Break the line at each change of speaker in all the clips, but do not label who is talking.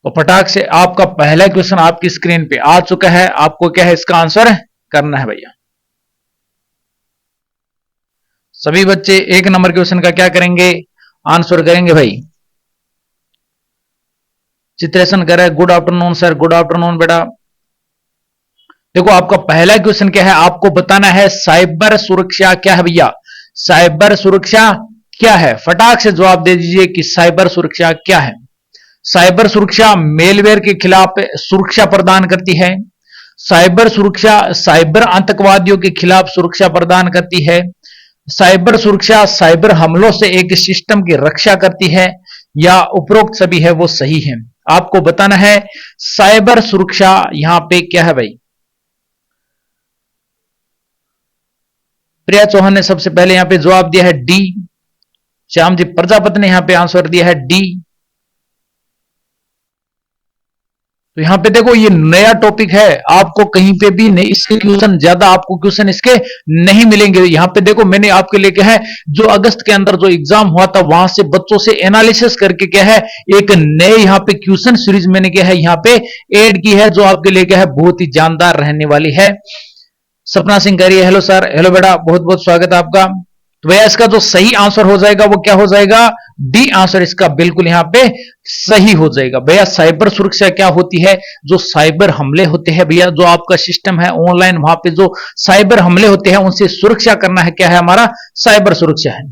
तो फटाक से आपका पहला क्वेश्चन आपकी स्क्रीन पे आ चुका है। आपको क्या है इसका आंसर करना है भैया। सभी बच्चे एक नंबर क्वेश्चन का क्या करेंगे, आंसर करेंगे भाई। चित्रेशन करे, good afternoon sir, good afternoon बेटा। देखो आपका पहला क्वेश्चन क्या है, आपको बताना है साइबर सुरक्षा क्या है भैया। साइबर सुरक्षा क्या है, फटाक से जवाब दे दीजिए कि साइबर सुरक्षा क्या है। साइबर सुरक्षा मेलवेयर के खिलाफ सुरक्षा प्रदान करती है। साइबर सुरक्षा साइबर आतंकवादियों के खिलाफ सुरक्षा प्रदान करती है। साइबर सुरक्षा साइबर हमलों से एक सिस्टम की रक्षा करती है, या उपरोक्त सभी है वो सही है। आपको बताना है साइबर सुरक्षा यहां पे क्या है भाई। प्रिया चौहान ने सबसे पहले यहां पे जवाब दिया है डी। श्याम जी प्रजापति ने यहां पे आंसर दिया है डी। तो यहां पे देखो ये नया टॉपिक है, आपको कहीं पे भी नहीं इसके क्वेश्चन ज्यादा आपको क्वेश्चन इसके नहीं मिलेंगे। यहां पे देखो मैंने आपके लिए क्या है, जो अगस्त के अंदर जो एग्जाम हुआ था वहां से बच्चों से एनालिसिस करके क्या है एक नए यहां पे क्वेश्चन सीरीज मैंने क्या है यहां पे ऐड की है, जो आपके लिए क्या है बहुत ही जानदार रहने वाली है। सपना सिंह करिए, हेलो सर, हेलो बेटा, बहुत बहुत स्वागत है आपका। तो भैया इसका जो सही आंसर हो जाएगा वो क्या हो जाएगा, डी आंसर इसका बिल्कुल यहां पे सही हो जाएगा। भैया साइबर सुरक्षा क्या होती है, जो साइबर हमले होते हैं भैया, जो आपका सिस्टम है ऑनलाइन वहां पे जो साइबर हमले होते हैं उनसे सुरक्षा करना है, क्या है हमारा साइबर सुरक्षा है।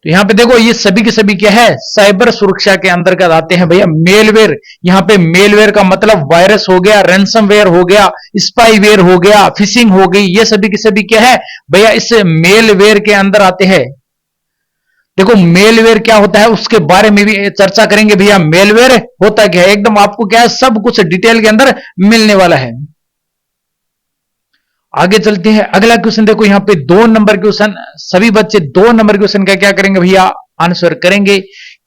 तो यहां पे देखो ये सभी के सभी क्या है साइबर सुरक्षा के अंतर्गत आते हैं भैया। मेलवेयर, यहां पे मेलवेयर का मतलब वायरस हो गया, रैंसमवेयर हो गया, स्पाईवेयर हो गया, फिशिंग हो गई, ये सभी के सभी क्या है भैया इस मेलवेयर के अंदर आते हैं। देखो मेलवेयर क्या होता है उसके बारे में भी चर्चा करेंगे भैया। मेलवेयर होता क्या है, एकदम आपको क्या है सब कुछ डिटेल के अंदर मिलने वाला है। आगे चलते हैं, अगला क्वेश्चन देखो यहां पे 2 नंबर क्वेश्चन, सभी बच्चे 2 नंबर क्वेश्चन का क्या करेंगे भैया आंसर करेंगे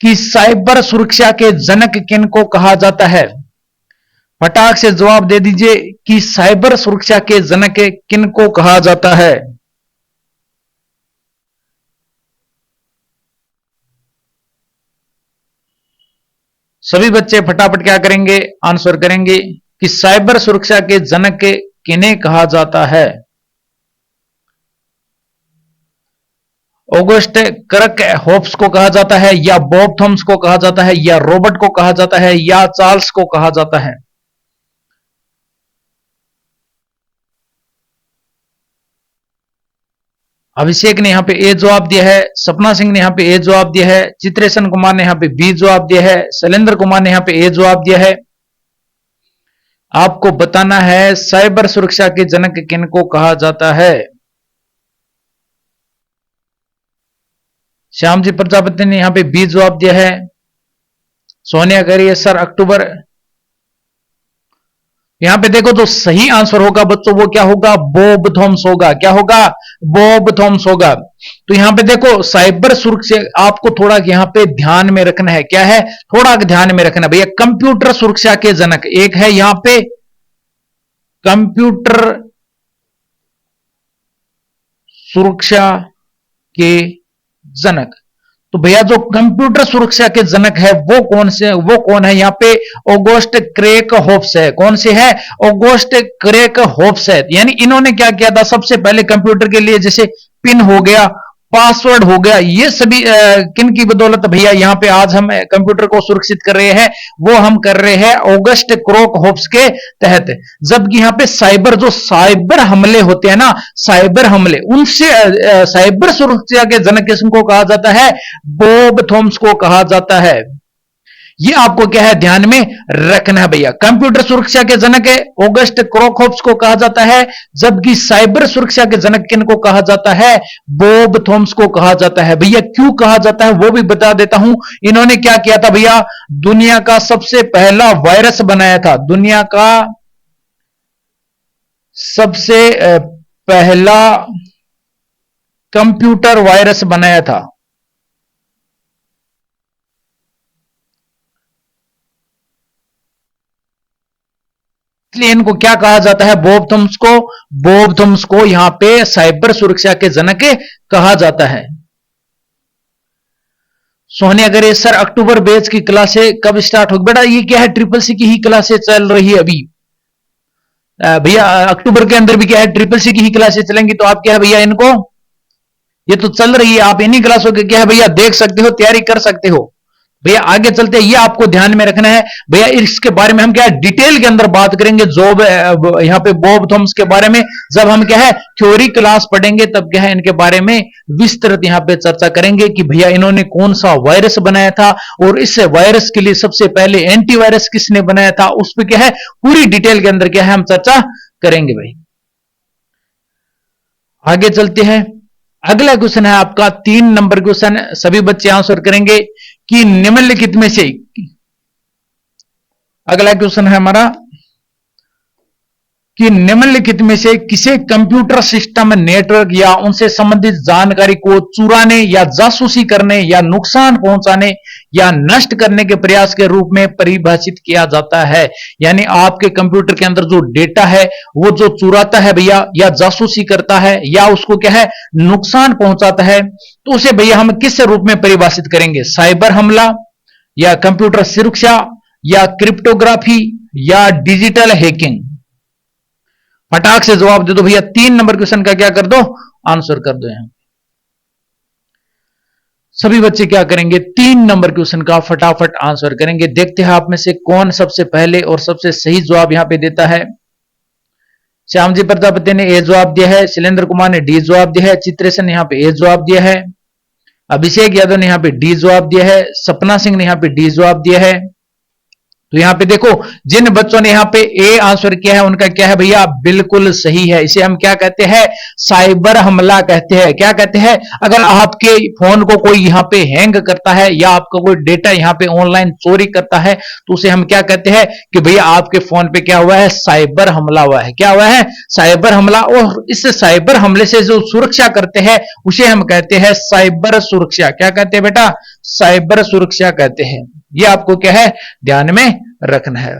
कि साइबर सुरक्षा के जनक किन को कहा जाता है। फटाक से जवाब दे दीजिए कि साइबर सुरक्षा के जनक किन को कहा जाता है। सभी बच्चे फटाफट क्या करेंगे आंसर करेंगे कि साइबर सुरक्षा के जनक किन्हें कहा जाता है। ऑगस्ट करक होप्स को कहा जाता है, या बॉब थॉम्स को कहा जाता है, या रॉबर्ट को कहा जाता है, या चार्ल्स को कहा जाता है। अभिषेक ने यहां पे ए जवाब दिया है, सपना सिंह ने यहां पे ए जवाब दिया है, चित्रेशन कुमार ने यहां पे बी जवाब दिया है, शैलेंद्र कुमार ने यहां पे ए जवाब दिया है। आपको बताना है साइबर सुरक्षा के जनक किनको कहा जाता है। श्याम जी प्रजापति ने यहां पे बी जवाब दिया है। सोनिया करिए सर अक्टूबर। यहां पे देखो जो सही आंसर होगा बच्चों वो क्या होगा, बॉब थॉम्स होगा। क्या होगा, बॉब थॉम्स होगा। तो यहां पे देखो साइबर सुरक्षा आपको थोड़ा यहां पे ध्यान में रखना है, क्या है थोड़ा ध्यान में रखना भैया। कंप्यूटर सुरक्षा के जनक एक है यहां पे कंप्यूटर सुरक्षा के जनक। तो भैया जो कंप्यूटर सुरक्षा के जनक है वो कौन है यहां पे, ऑगस्ट क्रेक होप्स है। कौन से है, ऑगस्ट क्रेक होप्स है। यानी इन्होंने क्या किया था, सबसे पहले कंप्यूटर के लिए जैसे पिन हो गया, पासवर्ड हो गया, ये सभी किन की बदौलत भैया यहां पे आज हम कंप्यूटर को सुरक्षित कर रहे हैं, वो हम कर रहे हैं ऑगस्ट क्रोक होप्स के तहत। जबकि यहां पे जो साइबर हमले होते हैं ना, साइबर हमले उनसे साइबर सुरक्षा के जनक किसको कहा जाता है, बॉब थॉम्स को कहा जाता है। ये आपको क्या है ध्यान में रखना है भैया। कंप्यूटर सुरक्षा के जनक है ऑगस्ट क्रोकहोप्स को कहा जाता है, जबकि साइबर सुरक्षा के जनक किन को कहा जाता है, बॉब थॉम्स को कहा जाता है। भैया क्यों कहा जाता है वो भी बता देता हूं। इन्होंने क्या किया था भैया, दुनिया का सबसे पहला वायरस बनाया था, दुनिया का सबसे पहला कंप्यूटर वायरस बनाया था। इसलिए इनको क्या कहा जाता है, बॉब थॉम्स को यहां पे साइबर सुरक्षा के जनक कहा जाता है। सोहनी अगर ये सर अक्टूबर बैच की क्लासें कब स्टार्ट होगी? बेटा ये क्या है, ट्रिपल सी की ही क्लासें चल रही है अभी। भैया अक्टूबर के अंदर भी क्या है, ट्रिपल सी की ही क्लासें चलेंगी, तो आप क्या है भैया इनको, ये तो चल रही है, आप इन्हीं क्लासों के क्या है भैया देख सकते हो, तैयारी कर सकते हो। भैया आगे चलते हैं, ये आपको ध्यान में रखना है भैया, इसके बारे में हम क्या है डिटेल के अंदर बात करेंगे, जॉब यहाँ पे बॉब थॉमस के बारे में जब हम क्या है थ्योरी क्लास पढ़ेंगे, तब क्या है इनके बारे में विस्तृत यहाँ पे चर्चा करेंगे कि भैया इन्होंने कौन सा वायरस बनाया था, और इस वायरस के लिए सबसे पहले एंटीवायरस किसने बनाया था, उस पर क्या है पूरी डिटेल के अंदर क्या है हम चर्चा करेंगे भाई। आगे चलते हैं, अगला क्वेश्चन है आपका 3 नंबर क्वेश्चन, सभी बच्चे आंसर करेंगे कि निम्नलिखित में से, अगला क्वेश्चन है हमारा कि निम्नलिखित में से किसे कंप्यूटर सिस्टम नेटवर्क या उनसे संबंधित जानकारी को चुराने या जासूसी करने या नुकसान पहुंचाने या नष्ट करने के प्रयास के रूप में परिभाषित किया जाता है। यानी आपके कंप्यूटर के अंदर जो डेटा है वो जो चुराता है भैया, या जासूसी करता है, या उसको क्या है नुकसान पहुंचाता है, तो उसे भैया हम किस रूप में परिभाषित करेंगे? साइबर हमला, या कंप्यूटर सुरक्षा, या क्रिप्टोग्राफी, या डिजिटल हैकिंग? फटाक से जवाब दे दो भैया, 3 नंबर क्वेश्चन का क्या कर दो, आंसर कर दो। यहां सभी बच्चे क्या करेंगे, 3 नंबर क्वेश्चन का फटाफट आंसर करेंगे। देखते हैं आप में से कौन सबसे पहले और सबसे सही जवाब यहां पे देता है। श्यामजी प्रजापति ने ए जवाब दिया है, शैलेंद्र कुमार ने डी जवाब दिया है, चित्रेशन ने यहां पे ए जवाब दिया है, अभिषेक यादव ने यहां पे डी जवाब दिया है, सपना सिंह ने यहां पे डी जवाब दिया है। तो यहां पे देखो जिन बच्चों ने यहां पे ए आंसर किया है उनका क्या है भैया बिल्कुल सही है। इसे हम क्या कहते हैं, साइबर हमला कहते हैं। क्या कहते हैं, अगर आपके फोन को कोई यहां पे हैंग करता है या आपका कोई डेटा यहां पे ऑनलाइन चोरी करता है, तो उसे हम क्या कहते हैं कि भैया आपके फोन पे क्या हुआ है, साइबर हमला हुआ है। क्या हुआ है, साइबर हमला। और इस साइबर हमले से जो सुरक्षा करते हैं उसे हम कहते हैं साइबर सुरक्षा। क्या कहते हैं बेटा, साइबर सुरक्षा कहते हैं। ये आपको क्या है ध्यान में रखना है।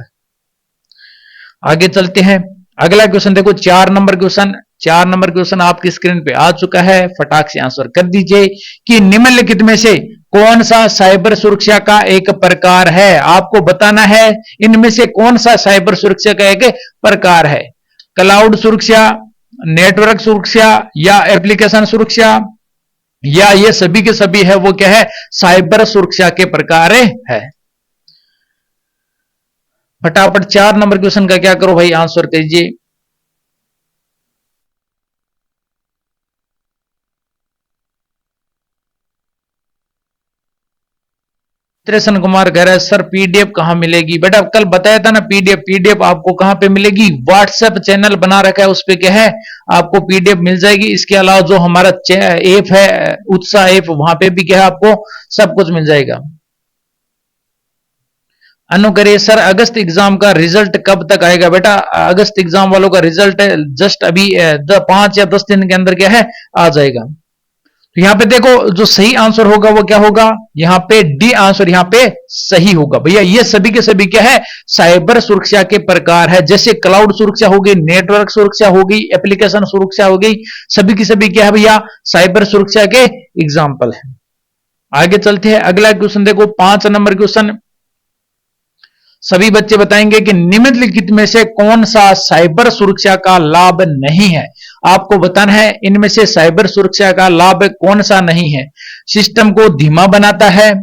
आगे चलते हैं, अगला क्वेश्चन देखो 4 नंबर क्वेश्चन। 4 नंबर क्वेश्चन आपकी स्क्रीन पे आ चुका है, फटाक से आंसर कर दीजिए कि निम्नलिखित में से कौन सा साइबर सुरक्षा का एक प्रकार है। आपको बताना है इनमें से कौन सा साइबर सुरक्षा का एक प्रकार है। क्लाउड सुरक्षा, नेटवर्क सुरक्षा, या एप्लीकेशन सुरक्षा, या ये सभी के सभी है वो क्या है साइबर सुरक्षा के प्रकार है। फटाफट 4 नंबर क्वेश्चन का क्या करो भाई, आंसर कीजिए। त्रिशन कुमार कह रहा है सर पीडीएफ कहां मिलेगी? बेटा कल बताया था ना, पीडीएफ पीडीएफ आपको कहां पे मिलेगी, व्हाट्सएप चैनल बना रखा है उस पे क्या है आपको पीडीएफ मिल जाएगी। इसके अलावा जो हमारा ऐप है उत्साह ऐप, वहां पे भी क्या है आपको सब कुछ मिल जाएगा। अनु करिए सर अगस्त एग्जाम का रिजल्ट कब तक आएगा? बेटा अगस्त एग्जाम वालों का रिजल्ट जस्ट अभी 5 या 10 दिन के अंदर क्या है आ जाएगा। तो यहां पे देखो जो सही आंसर होगा वो क्या होगा, यहां पे डी आंसर यहां पे सही होगा। भैया ये सभी के सभी क्या है साइबर सुरक्षा के प्रकार है। जैसे क्लाउड सुरक्षा हो गई, नेटवर्क सुरक्षा हो गई, एप्लीकेशन सुरक्षा हो गई, सभी की सभी क्या है भैया साइबर सुरक्षा के एग्जाम्पल है। आगे चलते हैं, अगला क्वेश्चन देखो 5 नंबर क्वेश्चन। सभी बच्चे बताएंगे कि निम्नलिखित में से कौन सा साइबर सुरक्षा का लाभ नहीं है। आपको बताना है इनमें से साइबर सुरक्षा का लाभ कौन सा नहीं है। सिस्टम को धीमा बनाता है,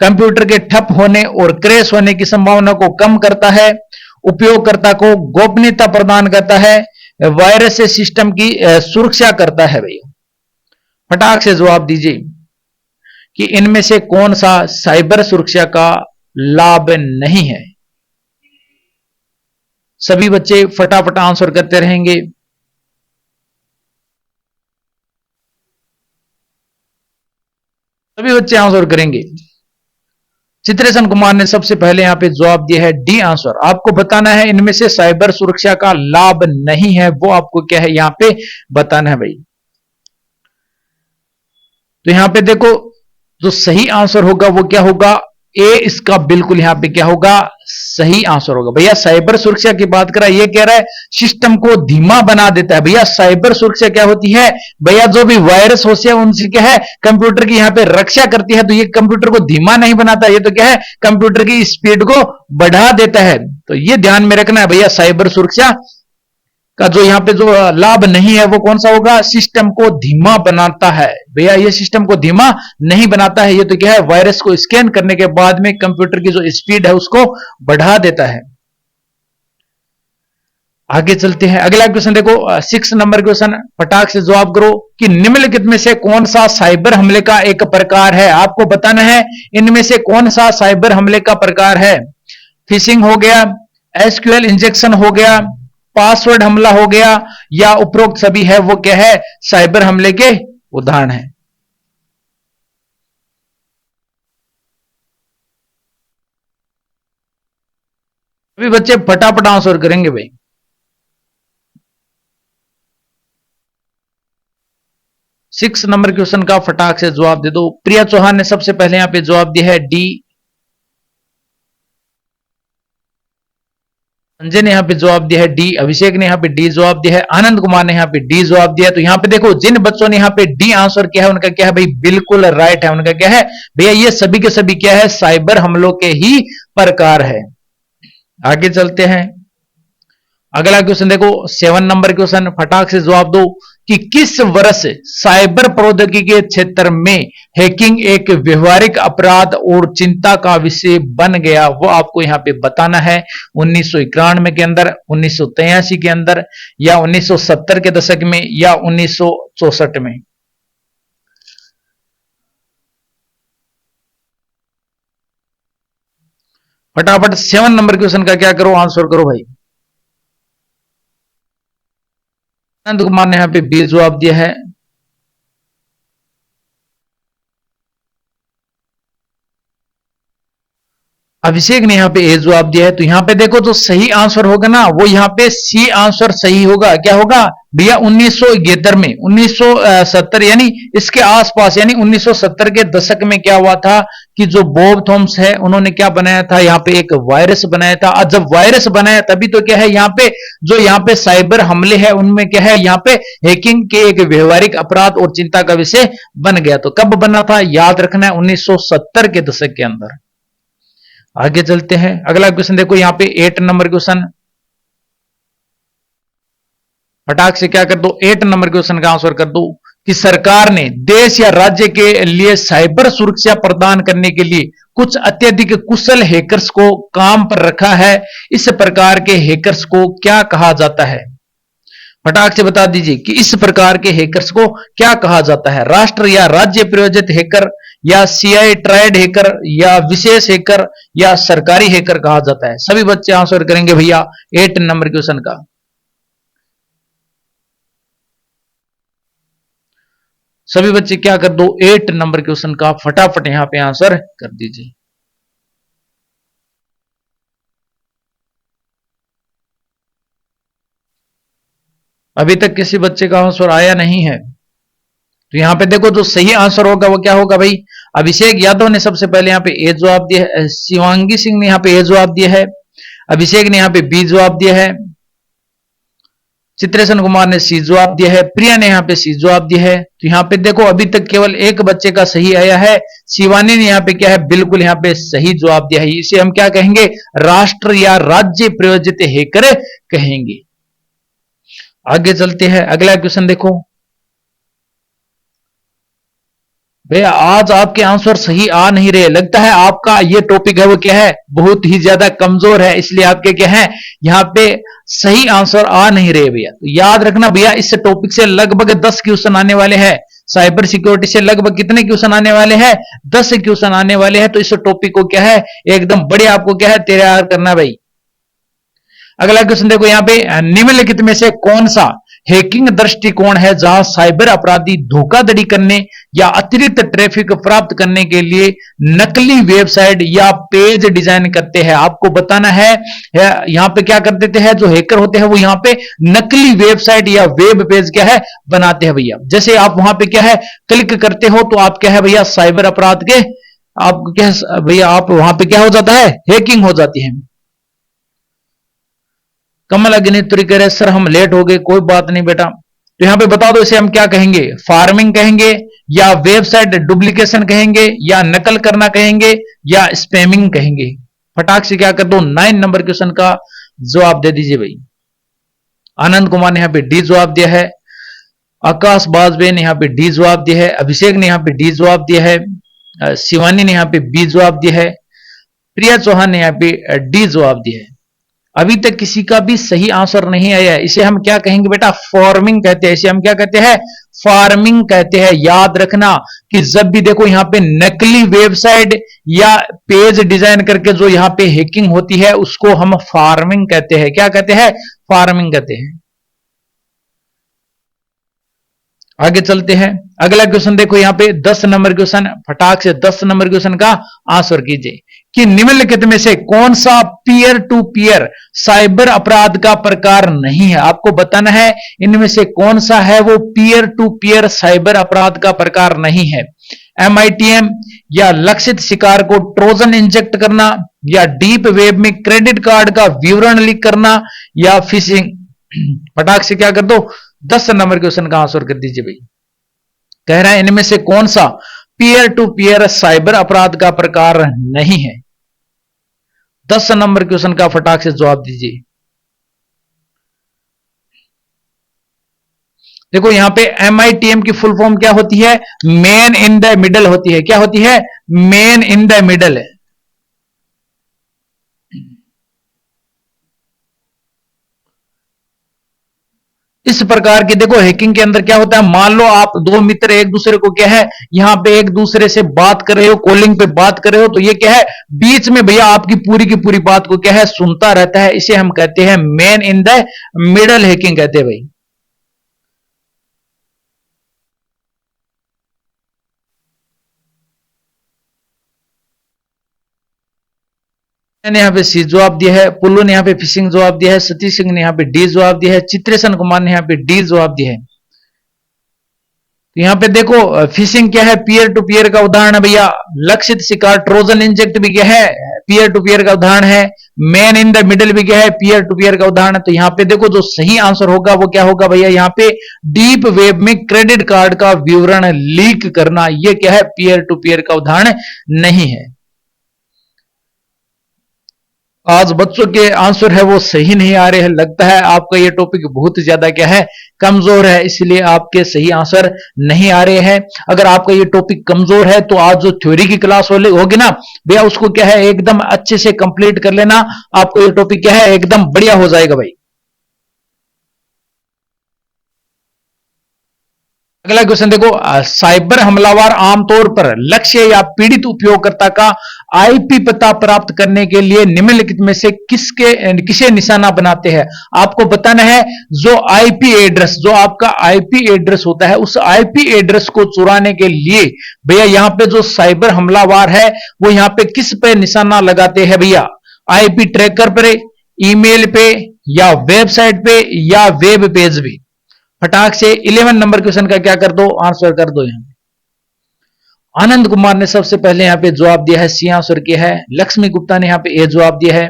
कंप्यूटर के ठप होने और क्रैश होने की संभावना को कम करता है, उपयोगकर्ता को गोपनीयता प्रदान करता है, वायरस से सिस्टम की सुरक्षा करता है। भैया फटाक से जवाब दीजिए कि इनमें से कौन सा साइबर सुरक्षा का लाभ नहीं है। सभी बच्चे फटाफट आंसर करते रहेंगे। सभी बच्चे आंसर करेंगे। चित्रेशन कुमार ने सबसे पहले यहां पे जवाब दिया है डी आंसर। आपको बताना है इनमें से साइबर सुरक्षा का लाभ नहीं है, वो आपको क्या है यहां पे बताना है भाई। तो यहां पे देखो जो सही आंसर होगा वो क्या होगा, ए इसका बिल्कुल यहां पे क्या होगा, सही आंसर होगा। भैया साइबर सुरक्षा की बात कर रहा है, ये कह रहा है सिस्टम को धीमा बना देता है। भैया साइबर सुरक्षा क्या होती है, भैया जो भी वायरस होते हैं उनसे क्या है, कंप्यूटर की यहां पे रक्षा करती है। तो ये कंप्यूटर को धीमा नहीं बनाता, ये तो क्या है, कंप्यूटर की स्पीड को बढ़ा देता है। तो ये ध्यान में रखना है भैया, साइबर सुरक्षा का जो यहां पे जो लाभ नहीं है वो कौन सा होगा, सिस्टम को धीमा बनाता है। भैया ये सिस्टम को धीमा नहीं बनाता है, ये तो क्या है, वायरस को स्कैन करने के बाद में कंप्यूटर की जो स्पीड है उसको बढ़ा देता है। आगे चलते हैं, अगला क्वेश्चन देखो 6 नंबर क्वेश्चन, फटाक से जवाब करो कि निम्नलिखित में से कौन सा साइबर हमले का एक प्रकार है। आपको बताना है इनमें से कौन सा साइबर हमले का प्रकार है। फिशिंग हो गया, एसक्यूएल इंजेक्शन हो गया, पासवर्ड हमला हो गया, या उपरोक्त सभी है। वो क्या है, साइबर हमले के उदाहरण है। सभी बच्चे फटाफट आंसर करेंगे भाई। 6 नंबर क्वेश्चन का फटाक से जवाब दे दो। प्रिया चौहान ने सबसे पहले यहां पे जवाब दिया है डी। संजय ने यहां पे जवाब दिया है डी। अभिषेक ने यहां पे डी जवाब दिया है। आनंद कुमार ने यहां पे डी जवाब दिया है। तो यहां पे देखो जिन बच्चों ने यहां पे डी आंसर किया है उनका क्या है भाई, बिल्कुल राइट है। उनका क्या है भैया, ये सभी के सभी क्या है, साइबर हमलों के ही प्रकार है। आगे चलते हैं, अगला क्वेश्चन देखो 7 नंबर क्वेश्चन, फटाक से जवाब दो कि किस वर्ष साइबर प्रौद्योगिकी के क्षेत्र में हैकिंग एक व्यवहारिक अपराध और चिंता का विषय बन गया। वो आपको यहां पे बताना है। 1991 के अंदर, 1983 के अंदर, या 1970 के दशक में, या 1964 में। फटाफट 7 नंबर क्वेश्चन का क्या करो, आंसर करो भाई। आनंद कुमार ने यहां पे बी जवाब दिया है। अभिषेक ने यहां पे ए जवाब दिया है। तो यहां पे देखो जो सही आंसर होगा ना, वो यहां पे सी आंसर सही होगा। क्या होगा भैया, 1971 में, 1970 यानी इसके आसपास, यानी 1970 के दशक में क्या हुआ था कि जो बॉब थॉम्स है उन्होंने क्या बनाया था, यहां पे एक वायरस बनाया था। और जब वायरस बनाया तभी तो क्या है, यहां पे जो यहां पे साइबर हमले हैं उनमें क्या है, यहां पे हैकिंग के एक व्यवहारिक अपराध और चिंता का विषय बन गया। तो कब बना था, याद रखना है 1970 के दशक के अंदर। आगे चलते हैं, अगला क्वेश्चन देखो यहां पे 8 नंबर क्वेश्चन, फटाक से क्या कर दो, 8 नंबर क्वेश्चन का आंसर कर दो कि सरकार ने देश या राज्य के लिए साइबर सुरक्षा प्रदान करने के लिए कुछ अत्यधिक कुशल हैकर्स को काम पर रखा है। इस प्रकार के हैकर्स को क्या कहा जाता है। फटाक से बता दीजिए कि इस प्रकार के हैकर्स को क्या कहा जाता है। राष्ट्र या राज्य प्रायोजित हैकर, या सीआई ट्राइड हैकर, या विशेष हैकर, या सरकारी हैकर कहा जाता है। सभी बच्चे आंसर करेंगे भैया 8 नंबर क्वेश्चन का। सभी बच्चे क्या कर दो, 8 नंबर क्वेश्चन का फटाफट यहां पे आंसर कर दीजिए। अभी तक किसी बच्चे का आंसर आया नहीं है। तो यहां पे देखो जो सही आंसर होगा वो क्या होगा भाई, अभिषेक यादव ने सबसे पहले यहां पे ए जवाब दिया है। शिवांगी सिंह ने यहां पे ए जवाब दिया है। अभिषेक ने यहां पे बी जवाब दिया है। चित्रेशन कुमार ने सी जवाब दिया है। प्रिया ने यहां पे सी जवाब दिया है। तो यहां पे देखो अभी तक केवल एक बच्चे का सही आया है। शिवानी ने यहां पे क्या है, बिल्कुल यहां पे सही जवाब दिया है। इसे हम क्या कहेंगे, राष्ट्र या राज्य प्रायोजित हैकर कहेंगे। आगे चलते हैं, अगला क्वेश्चन देखो भैया, आज आपके आंसर सही आ नहीं रहे। लगता है आपका ये टॉपिक है वो क्या है, बहुत ही ज्यादा कमजोर है, इसलिए आपके क्या है यहां पे सही आंसर आ नहीं रहे भैया। तो याद रखना भैया, इस टॉपिक से लगभग 10 क्वेश्चन आने वाले हैं। साइबर सिक्योरिटी से लगभग कितने क्वेश्चन आने वाले हैं, 10 क्वेश्चन आने वाले हैं। तो इस टॉपिक को क्या है, एकदम बढ़िया आपको क्या है तैयार करना भाई। अगला क्वेश्चन देखो यहां पे, निम्नलिखित में से कौन सा हैकिंग दृष्टिकोण है जहां साइबर अपराधी धोखाधड़ी करने या अतिरिक्त ट्रैफिक प्राप्त करने के लिए नकली वेबसाइट या पेज डिजाइन करते हैं। आपको बताना है यहां पे क्या कर देते हैं, जो हैकर होते हैं वो यहां पे नकली वेबसाइट या वेब पेज क्या है बनाते हैं भैया। जैसे आप वहां पे क्या है क्लिक करते हो तो आप क्या है भैया साइबर अपराध के आपको क्या भैया, आप वहां पे क्या हो जाता है, हैकिंग हो जाती है। कमल अग्निहोत्री कह रहे सर हम लेट हो गए, कोई बात नहीं बेटा। तो यहां पे बता दो इसे हम क्या कहेंगे, फार्मिंग कहेंगे या वेबसाइट डुप्लीकेशन कहेंगे या नकल करना कहेंगे या स्पैमिंग कहेंगे। फटाक से क्या कर दो, 9 नंबर क्वेश्चन का जवाब दे दीजिए भाई। आनंद कुमार ने यहां पे डी जवाब दिया है, आकाश बाजपेयी ने यहां पे डी जवाब दिया है, अभिषेक ने यहां पे डी जवाब दिया है, शिवानी ने यहां पे बी जवाब दिया है, प्रिया चौहान ने यहां पे डी जवाब दिया है। अभी तक किसी का भी सही आंसर नहीं आया है। इसे हम क्या कहेंगे बेटा, फार्मिंग कहते हैं। इसे हम क्या कहते हैं, फार्मिंग कहते हैं। याद रखना कि जब भी देखो यहां पे नकली वेबसाइट या पेज डिजाइन करके जो यहां पे हैकिंग होती है उसको हम फार्मिंग कहते हैं। क्या कहते हैं, फार्मिंग कहते हैं। आगे चलते हैं, अगला क्वेश्चन देखो यहां पे 10 नंबर क्वेश्चन, फटाक से 10 नंबर क्वेश्चन का आंसर कीजिए कि निम्नलिखित में से कौन सा पीयर टू पीयर साइबर अपराध का प्रकार नहीं है। आपको बताना है इनमें से कौन सा है वो पीयर टू पीयर साइबर अपराध का प्रकार नहीं है। MITM या लक्षित शिकार को ट्रोजन इंजेक्ट करना या डीप वेब में क्रेडिट कार्ड का विवरण लीक करना या फिशिंग। फटाक से क्या कर दो, 10 नंबर क्वेश्चन का आंसर कर दीजिए भाई। कह रहा है इनमें से कौन सा पीयर टू पीयर साइबर अपराध का प्रकार नहीं है। 10 नंबर क्वेश्चन का फटाक से जवाब दीजिए। देखो यहां पे MITM की फुल फॉर्म क्या होती है, मैन इन द मिडल होती है। क्या होती है, मैन इन द मिडल है। इस प्रकार की देखो हैकिंग के अंदर क्या होता है, मान लो आप दो मित्र एक दूसरे को क्या है यहां पे एक दूसरे से बात कर रहे हो, कॉलिंग पे बात कर रहे हो, तो ये क्या है बीच में भैया आपकी पूरी की पूरी बात को क्या है सुनता रहता है। इसे हम कहते हैं man in the middle hacking कहते हैं भाई। मैंने यहाँ पे सी जवाब दिया है, पुल्लू ने यहाँ पे फिशिंग जवाब दिया है, सतीश सिंह ने यहाँ पे डी जवाब दिया है, चित्रेशन कुमार ने यहाँ पे डी जवाब दिया है। तो यहाँ पे देखो फिशिंग क्या है, पीयर टू पीयर का उदाहरण है भैया। लक्षित शिकार ट्रोजन इंजेक्ट भी क्या है, पीयर टू पीयर का उदाहरण है। मैन इन द मिडल भी क्या है, पीयर टू पीयर का उदाहरण है। तो यहाँ पे देखो जो सही आंसर होगा वो क्या होगा भैया, यहाँ पे डीप वेब में क्रेडिट कार्ड का विवरण लीक करना, ये क्या है पीयर टू पीयर का उदाहरण नहीं है। आज बच्चों के आंसर है वो सही नहीं आ रहे हैं, लगता है आपका ये टॉपिक बहुत ज्यादा क्या है कमजोर है, इसलिए आपके सही आंसर नहीं आ रहे हैं। अगर आपका ये टॉपिक कमजोर है तो आज जो थ्योरी की क्लास होगी ना भैया, उसको क्या है एकदम अच्छे से कंप्लीट कर लेना, आपको ये टॉपिक क्या है एकदम बढ़िया हो जाएगा भाई। अगला क्वेश्चन देखो, साइबर हमलावर आमतौर पर लक्ष्य या पीड़ित उपयोगकर्ता का आईपी पता प्राप्त करने के लिए निम्नलिखित में से किसे निशाना बनाते हैं। आपको बताना है जो आईपी एड्रेस, जो आपका आईपी एड्रेस होता है उस आईपी एड्रेस को चुराने के लिए भैया यहां पे जो साइबर हमलावर है वो यहां पे किस पे निशाना लगाते हैं भैया, आईपी ट्रैकर पे, ईमेल पे या वेबसाइट पे या वेब पेज पे। फटाक से 11 नंबर क्वेश्चन का क्या कर दो, आंसर कर दो। यहां आनंद कुमार ने सबसे पहले यहां पे जवाब दिया है, सी आंसर किया है। लक्ष्मी गुप्ता ने यहां पे ए जवाब दिया है।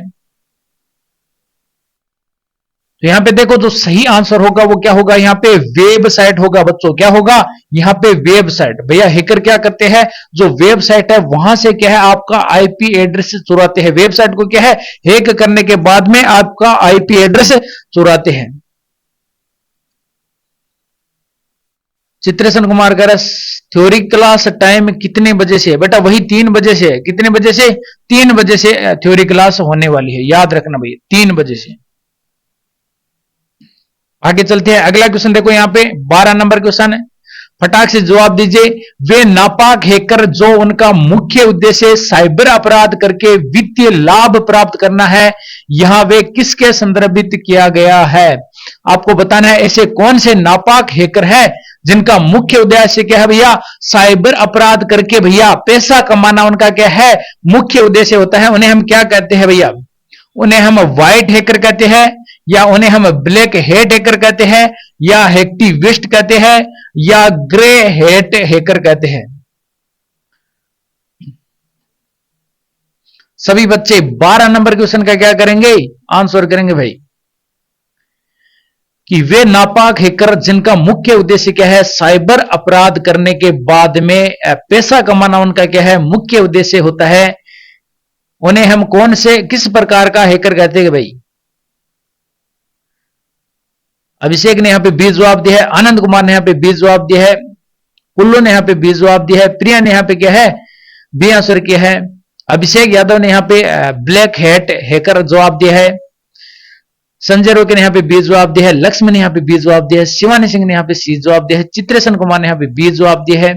तो यहां पे देखो जो सही आंसर होगा वो क्या होगा, यहां पे वेबसाइट होगा बच्चों। क्या होगा, यहां पे वेबसाइट। भैया हैकर क्या करते हैं, जो वेबसाइट है वहां से क्या है आपका आईपी एड्रेस चुराते हैं। वेबसाइट को क्या है हैक करने के बाद में आपका आईपी एड्रेस चुराते हैं। चित्रेशन कुमार कह रहा थ्योरी क्लास टाइम कितने बजे से है, बेटा वही 3 बजे से है। कितने बजे से, 3 बजे से थ्योरी क्लास होने वाली है, याद रखना भैया 3 बजे से। आगे चलते हैं, अगला क्वेश्चन देखो यहां पे 12 नंबर क्वेश्चन है, फटाक से जवाब दीजिए। वे नापाक हैकर जो उनका मुख्य उद्देश्य साइबर अपराध करके वित्तीय लाभ प्राप्त करना है, यहां वे किसके संदर्भित किया गया है। आपको बताना है ऐसे कौन से नापाक हैकर है जिनका मुख्य उद्देश्य क्या है भैया, साइबर अपराध करके भैया पैसा कमाना उनका क्या है मुख्य उद्देश्य होता है। उन्हें हम क्या कहते हैं भैया, उन्हें हम व्हाइट हैकर कहते हैं या उन्हें हम ब्लैक हेट हैकर कहते हैं या हैक्टिविस्ट कहते हैं या ग्रे हेट हैकर कहते हैं। सभी बच्चे 12 नंबर क्वेश्चन का क्या करेंगे, आंसर करेंगे भाई, कि वे नापाक हैकर जिनका मुख्य उद्देश्य क्या है, साइबर अपराध करने के बाद में पैसा कमाना उनका क्या है, मुख्य उद्देश्य होता है, उन्हें हम कौन से किस प्रकार का हैकर कहते हैं भाई। अभिषेक ने यहां पे 20 जवाब दिया है, आनंद कुमार ने यहां पे 20 जवाब दिया है, पुल्लू ने यहां पे 20 जवाब दिया है, प्रिया ने यहां पे क्या है, बी आंसर किया है, अभिषेक यादव ने यहां पे ब्लैक हैट हैकर जवाब दिया है, संजय रोके ने यहां पे 20 जवाब दिया है, लक्ष्मी ने यहां पे 20 जवाब दिया है, शिवानी सिंह ने यहां पे 30 जवाब दिया है, चित्रेशन कुमार ने यहां पे 20 जवाब दिया है,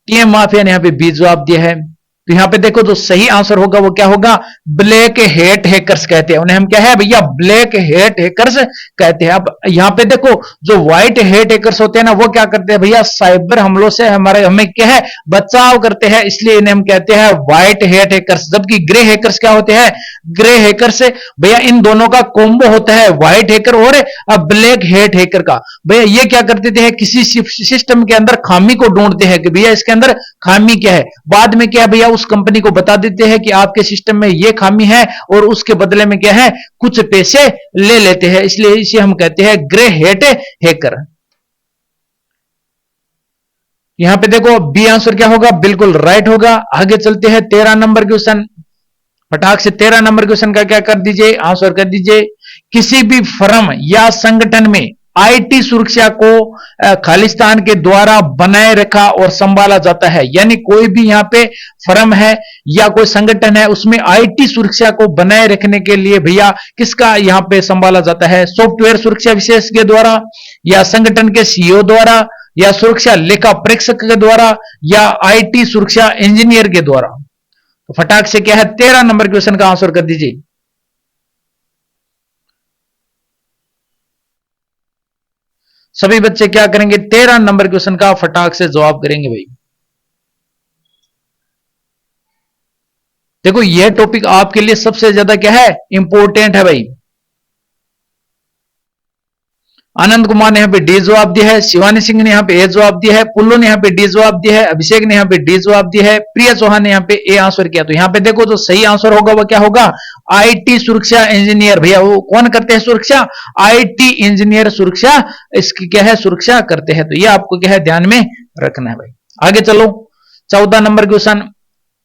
टीएम माफिया ने यहां पे 20 जवाब दिया है। तो यहां पे देखो जो सही आंसर होगा वो क्या होगा, ब्लैक हेट हैकर्स कहते हैं उन्हें, हम क्या है भैया, ब्लैक हेट हैकर्स कहते हैं। अब यहां पे देखो जो व्हाइट हेट हैकर्स होते हैं ना, वो क्या करते हैं भैया, साइबर हमलों से हमें क्या है, बचाव करते हैं, इसलिए इन्हें हम कहते हैं व्हाइट हेट हैकर्स। जबकि ग्रे हैकर्स क्या होते हैं, ग्रे हैकर्स भैया इन दोनों का कॉम्बो होता है, व्हाइट हैकर और ब्लैक हेट हैकर का। भैया ये क्या करते थे, किसी सिस्टम के अंदर खामी को ढूंढते हैं कि भैया इसके अंदर खामी क्या है, बाद में क्या है भैया, उस कंपनी को बता देते हैं कि आपके सिस्टम में यह खामी है, और उसके बदले में क्या है, कुछ पैसे ले लेते हैं, इसलिए इसे हम कहते हैं ग्रे हेट हैकर। यहां पे देखो बी आंसर क्या होगा, बिल्कुल राइट होगा। आगे चलते हैं 13 नंबर क्वेश्चन, फटाक से 13 नंबर क्वेश्चन का क्या कर दीजिए, आंसर कर दीजिए। किसी भी फर्म या संगठन में आईटी सुरक्षा को खालिस्तान के द्वारा बनाए रखा और संभाला जाता है, यानी कोई भी यहां पे फर्म है या कोई संगठन है, उसमें आईटी सुरक्षा को बनाए रखने के लिए भैया किसका यहां पे संभाला जाता है, सॉफ्टवेयर सुरक्षा विशेषज्ञ द्वारा, या संगठन के सीईओ द्वारा, या सुरक्षा लेखा परीक्षक के द्वारा, या आईटी सुरक्षा इंजीनियर के द्वारा। तो फटाक से क्या है, 13 नंबर क्वेश्चन का आंसर कर दीजिए। सभी बच्चे क्या करेंगे, 13 नंबर क्वेश्चन का फटाक से जवाब करेंगे भाई। देखो यह टॉपिक आपके लिए सबसे ज्यादा क्या है, इंपॉर्टेंट है भाई। आनंद कुमार ने यहां पे डी जवाब दिया है, शिवानी सिंह ने यहां पे ए जवाब दिया है, पुल्लू ने यहां पे डी जवाब दिया है, अभिषेक ने यहां पे डी जवाब दिया है, प्रिया चौहान ने यहां पे ए आंसर किया। तो यहां पे देखो जो सही आंसर होगा वो क्या होगा, आईटी सुरक्षा इंजीनियर। भैया वो कौन करते हैं सुरक्षा, आईटी इंजीनियर सुरक्षा, इसकी क्या है, सुरक्षा करते हैं। तो ये आपको क्या है, ध्यान में रखना है भाई। आगे चलो 14 नंबर क्वेश्चन,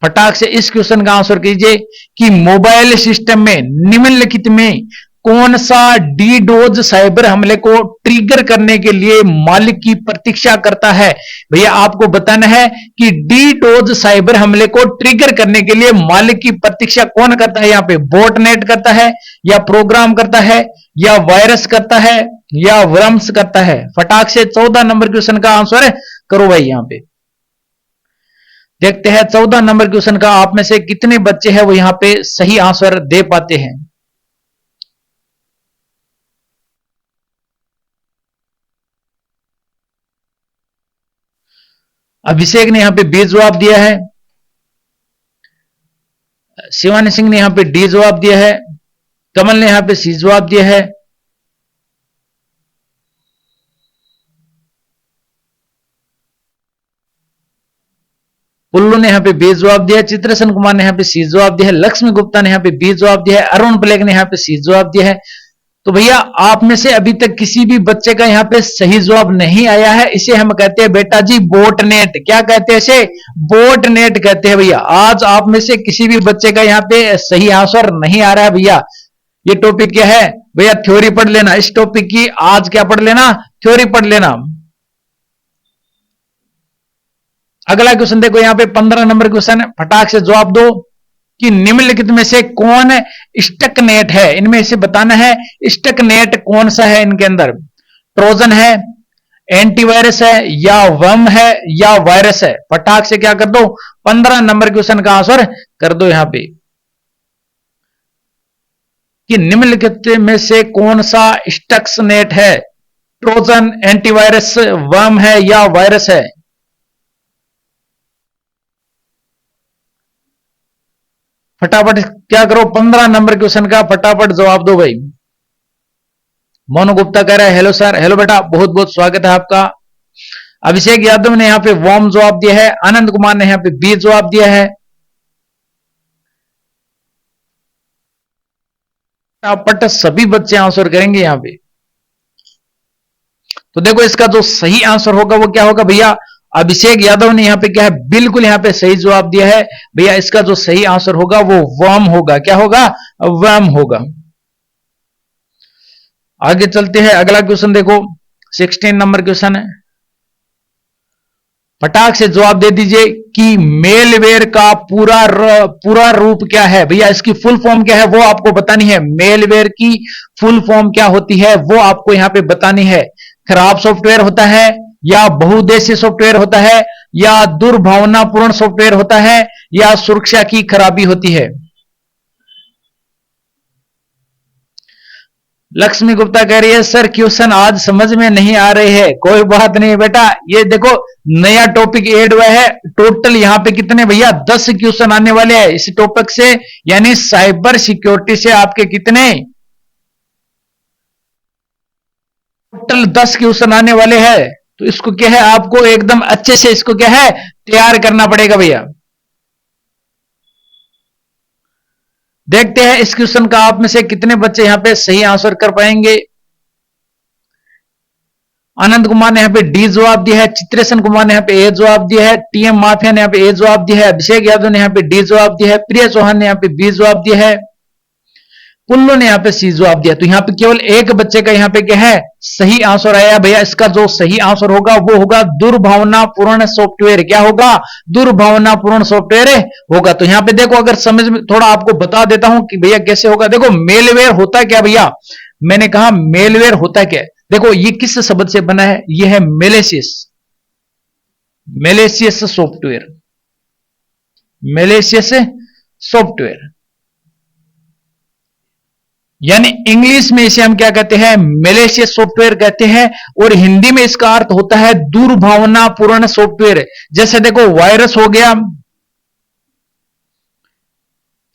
फटाक से इस क्वेश्चन का आंसर कीजिए कि मोबाइल सिस्टम में निम्नलिखित में कौन सा डीडोज साइबर हमले को ट्रिगर करने के लिए मालिक की प्रतीक्षा करता है। भैया आपको बताना है कि डीडोज साइबर हमले को ट्रिगर करने के लिए मालिक की प्रतीक्षा कौन करता है, यहां पे बोटनेट करता है, या प्रोग्राम करता है, या वायरस करता है, या वर्म्स करता है। फटाक से 14 नंबर क्वेश्चन का आंसर करो भाई। यहां पे देखते हैं 14 नंबर क्वेश्चन का आप में से कितने बच्चे हैं वो यहां पे सही आंसर दे पाते हैं। अभिषेक ने यहां पे बी जवाब दिया है, शिवानी सिंह ने यहां पे डी जवाब दिया है, कमल ने यहां पे सी जवाब दिया है, पुल्लू ने यहां पे बी जवाब दिया है, चित्रसन कुमार ने यहां पे सी जवाब दिया है, लक्ष्मी गुप्ता ने यहां पे बी जवाब दिया है, अरुण प्लेग ने यहां पे सी जवाब दिया है। तो भैया आप में से अभी तक किसी भी बच्चे का यहां पे सही जवाब नहीं आया है, इसे हम कहते हैं बेटा जी बोटनेट। क्या कहते हैं इसे, बोटनेट कहते हैं भैया। आज आप में से किसी भी बच्चे का यहां पे सही आंसर नहीं आ रहा है भैया। ये टॉपिक क्या है भैया, थ्योरी पढ़ लेना, इस टॉपिक की आज क्या पढ़ लेना, थ्योरी पढ़ लेना। अगला क्वेश्चन देखो, यहां पे 15 नंबर क्वेश्चन, फटाक से जवाब दो कि निम्नलिखित में से कौन स्टकनेट है। इनमें से बताना है स्टकनेट कौन सा है इनके अंदर, ट्रोजन है, एंटीवायरस है, या वर्म है, या वायरस है। फटाक से क्या कर दो, 15 नंबर क्वेश्चन का आंसर कर दो यहां पे कि निम्नलिखित में से कौन सा स्टक्सनेट है, ट्रोजन, एंटीवायरस, वर्म है, या वायरस है। फटाफट क्या करो, 15 नंबर क्वेश्चन का फटाफट जवाब दो भाई। मोनू गुप्ता कह रहा है हेलो सर, हेलो बेटा, बहुत बहुत स्वागत है आपका। अभिषेक यादव ने यहां पे वॉर्म जवाब दिया है, आनंद कुमार ने यहां पे बी जवाब दिया है, फटाफट सभी बच्चे आंसर करेंगे यहां पे। तो देखो इसका जो सही आंसर होगा वो क्या होगा भैया, अभिषेक यादव ने यहां पे क्या है, बिल्कुल यहां पे सही जवाब दिया है भैया। इसका जो सही आंसर होगा वो वर्म होगा। क्या होगा? वर्म होगा। आगे चलते हैं, अगला क्वेश्चन देखो, 16 नंबर क्वेश्चन है। फटाक से जवाब दे दीजिए कि मेलवेयर का पूरा रूप क्या है भैया। इसकी फुल फॉर्म क्या है वो आपको बतानी है। मेलवेयर की फुल फॉर्म क्या होती है वो आपको यहां पे बतानी है। खराब सॉफ्टवेयर होता है, या बहुउद्देशीय सॉफ्टवेयर होता है, या दुर्भावनापूर्ण सॉफ्टवेयर होता है, या सुरक्षा की खराबी होती है। लक्ष्मी गुप्ता कह रही है सर क्वेश्चन आज समझ में नहीं आ रहे हैं। कोई बात नहीं बेटा, ये देखो नया टॉपिक ऐड हुआ है। टोटल यहां पे कितने भैया, 10 क्वेश्चन आने वाले हैं इस टॉपिक से, यानी साइबर सिक्योरिटी से आपके कितने, टोटल 10 क्वेश्चन आने वाले हैं। तो इसको क्या है, आपको एकदम अच्छे से इसको क्या है, तैयार करना पड़ेगा भैया। देखते हैं इस क्वेश्चन का आप में से कितने बच्चे यहां पे सही आंसर कर पाएंगे। आनंद कुमार ने यहाँ पे डी जवाब दिया है, चित्रेशन कुमार ने यहाँ पे ए जवाब दिया है, टीएम माफिया ने यहाँ पे ए जवाब दिया है, अभिषेक यादव ने यहाँ पे डी जवाब दिया है, प्रिया चौहान ने यहाँ पे बी जवाब दिया है, पुल्लो ने यहाँ पे सी जवाब दिया। तो यहाँ पे केवल एक बच्चे का यहाँ पे क्या है, सही आंसर आया भैया। इसका जो सही आंसर होगा वो होगा दुर्भावनापूर्ण सॉफ्टवेयर। क्या होगा? दुर्भावनापूर्ण सॉफ्टवेयर होगा। तो यहाँ पे देखो, अगर समझ में थोड़ा आपको बता देता हूं कि भैया कैसे होगा। देखो मेलवेयर होता क्या भैया, मैंने कहा मेलवेयर होता क्या। देखो ये किस शब्द से बना है, ये है malicious, malicious software, malicious software, यानी इंग्लिश में इसे हम क्या कहते हैं, मेलेशियस सॉफ्टवेयर कहते हैं। और हिंदी में इसका अर्थ होता है दुर्भावनापूर्ण सॉफ्टवेयर। जैसे देखो वायरस हो गया,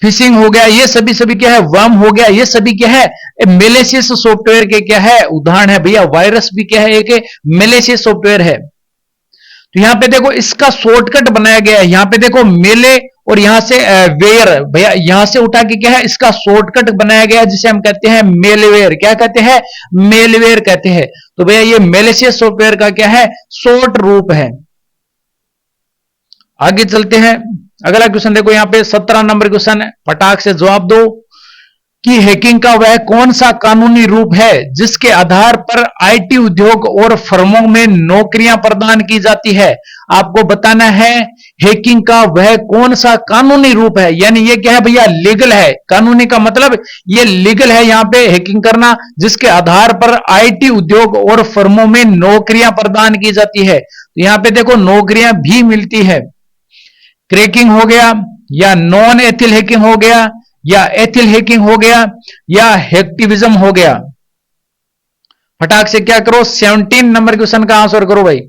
फिशिंग हो गया, ये सभी सभी क्या है, वर्म हो गया, ये सभी क्या है, मेलेशियस सॉफ्टवेयर के क्या है, उदाहरण है भैया। वायरस भी क्या है, एक मेलेशियस सॉफ्टवेयर है। तो यहां पे देखो इसका शॉर्टकट बनाया गया है। यहां पे देखो मेले और यहां से वेयर भैया, यहां से उठा के क्या है, इसका शॉर्टकट बनाया गया है जिसे हम कहते हैं मेलवेयर। क्या कहते हैं? मेलवेयर कहते हैं। तो भैया ये मेलेशियस सॉफ्टवेयर का क्या है, शॉर्ट रूप है। आगे चलते हैं, अगला क्वेश्चन देखो, यहां पे 17 नंबर क्वेश्चन है, फटाक से जवाब दो कि हैकिंग का वह कौन सा कानूनी रूप है जिसके आधार पर आईटी उद्योग और फर्मों में नौकरियां प्रदान की जाती है। आपको बताना है हैकिंग का वह कौन सा कानूनी रूप है, यानी ये क्या है भैया, लीगल है। कानूनी का मतलब ये लीगल है यहां पे हैकिंग करना, जिसके आधार पर आईटी उद्योग और फर्मों में नौकरियां प्रदान की जाती है। तो यहां पे देखो नौकरियां भी मिलती है। क्रैकिंग हो गया, या नॉन एथिल हैकिंग हो गया, या एथिल हैकिंग हो गया, या हैक्टिविज्म हो गया। फटाक से क्या करो, 17 नंबर क्वेश्चन का आंसर करो भाई।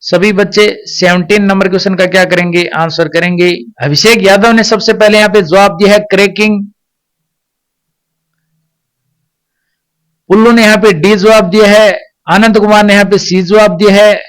सभी बच्चे 17 नंबर क्वेश्चन का क्या करेंगे, आंसर करेंगे। अभिषेक यादव ने सबसे पहले यहां पे जवाब दिया है क्रैकिंग, पुल्लू ने यहां पे डी जवाब दिया है, आनंद कुमार ने यहां पे सी जवाब दिया है,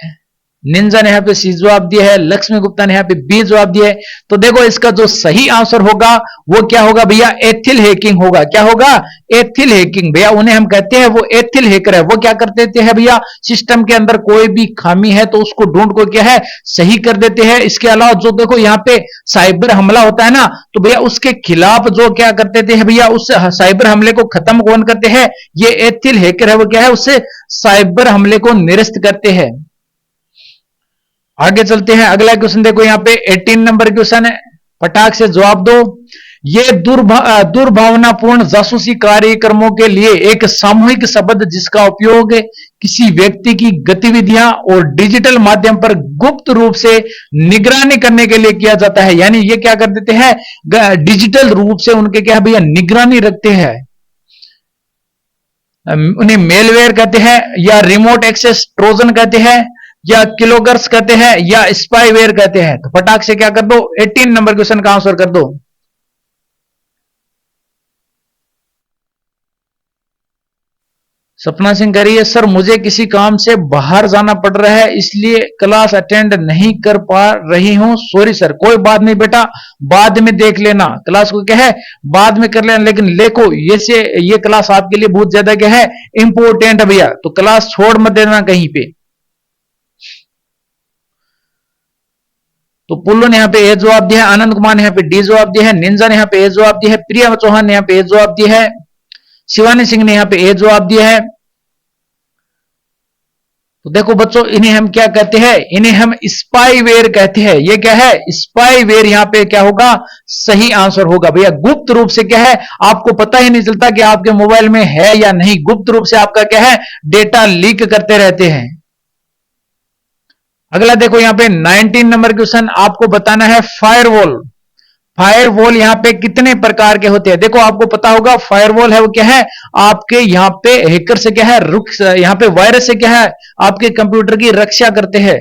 निंजा ने यहां पे सी जवाब दिया है, लक्ष्मी गुप्ता ने यहां पे बी जवाब दिया है। तो देखो इसका जो सही आंसर होगा वो क्या होगा भैया, एथिल हैकिंग होगा। क्या होगा? एथिल हैकिंग भैया, उन्हें हम कहते हैं वो एथिल हैकर है। वो क्या कर देते हैं भैया, सिस्टम के अंदर कोई भी खामी है तो उसको ढूंढ को क्या है, सही कर देते हैं। इसके अलावा जो देखो यहाँ पे साइबर हमला होता है ना, तो भैया उसके खिलाफ जो क्या कर देते हैं भैया, उस साइबर हमले को खत्म कौन करते हैं, ये एथिल हैकर है, वो क्या है, उससे साइबर हमले को निरस्त करते हैं। आगे चलते हैं, अगला क्वेश्चन देखो, यहां पे 18 नंबर क्वेश्चन है, फटाक से जवाब दो। ये दुर्भावनापूर्ण जासूसी कार्यक्रमों के लिए एक सामूहिक शब्द जिसका उपयोग किसी व्यक्ति की गतिविधियां और डिजिटल माध्यम पर गुप्त रूप से निगरानी करने के लिए किया जाता है। यानी ये क्या कर देते हैं, डिजिटल रूप से उनके क्या भैया, निगरानी रखते हैं। उन्हें मेलवेयर कहते हैं, या रिमोट एक्सेस ट्रोजन कहते हैं, या किलोगर्स कहते हैं, या स्पाईवेयर कहते हैं। तो फटाक से क्या कर दो, 18 नंबर क्वेश्चन का आंसर कर दो। सपना सिंह कह रही है सर मुझे किसी काम से बाहर जाना पड़ रहा है इसलिए क्लास अटेंड नहीं कर पा रही हूं, सॉरी सर। कोई बात नहीं बेटा, बाद में देख लेना, क्लास को क्या है बाद में कर लेना, लेकिन देखो ये क्लास आपके लिए बहुत ज्यादा क्या है इंपॉर्टेंट है भैया, तो क्लास छोड़ मत देना कहीं पे। तो पुल्लू ने यहाँ पे ए जवाब दिया है, आनंद कुमार ने यहाँ पे डी जवाब दिया है, निंजा ने यहाँ पे ए जवाब दिया है, प्रिया चौहान ने यहाँ पे ए जवाब दिया है, शिवानी सिंह ने यहाँ पे ए जवाब दिया है। तो देखो बच्चों इन्हें हम क्या कहते हैं, इन्हें हम स्पाईवेयर कहते हैं। ये क्या है स्पाईवेयर, यहां पे क्या होगा सही आंसर होगा भैया। गुप्त रूप से क्या है आपको पता ही नहीं चलता कि आपके मोबाइल में है या नहीं, गुप्त रूप से आपका क्या है डेटा लीक करते रहते हैं। अगला देखो यहां पे 19 नंबर क्वेश्चन, आपको बताना है फायरवॉल। फायरवॉल यहाँ पे कितने प्रकार के होते हैं, देखो आपको पता होगा फायरवॉल है वो क्या है आपके यहाँ पे हैकर से क्या है यहाँ पे वायरस से क्या है आपके कंप्यूटर की रक्षा करते हैं,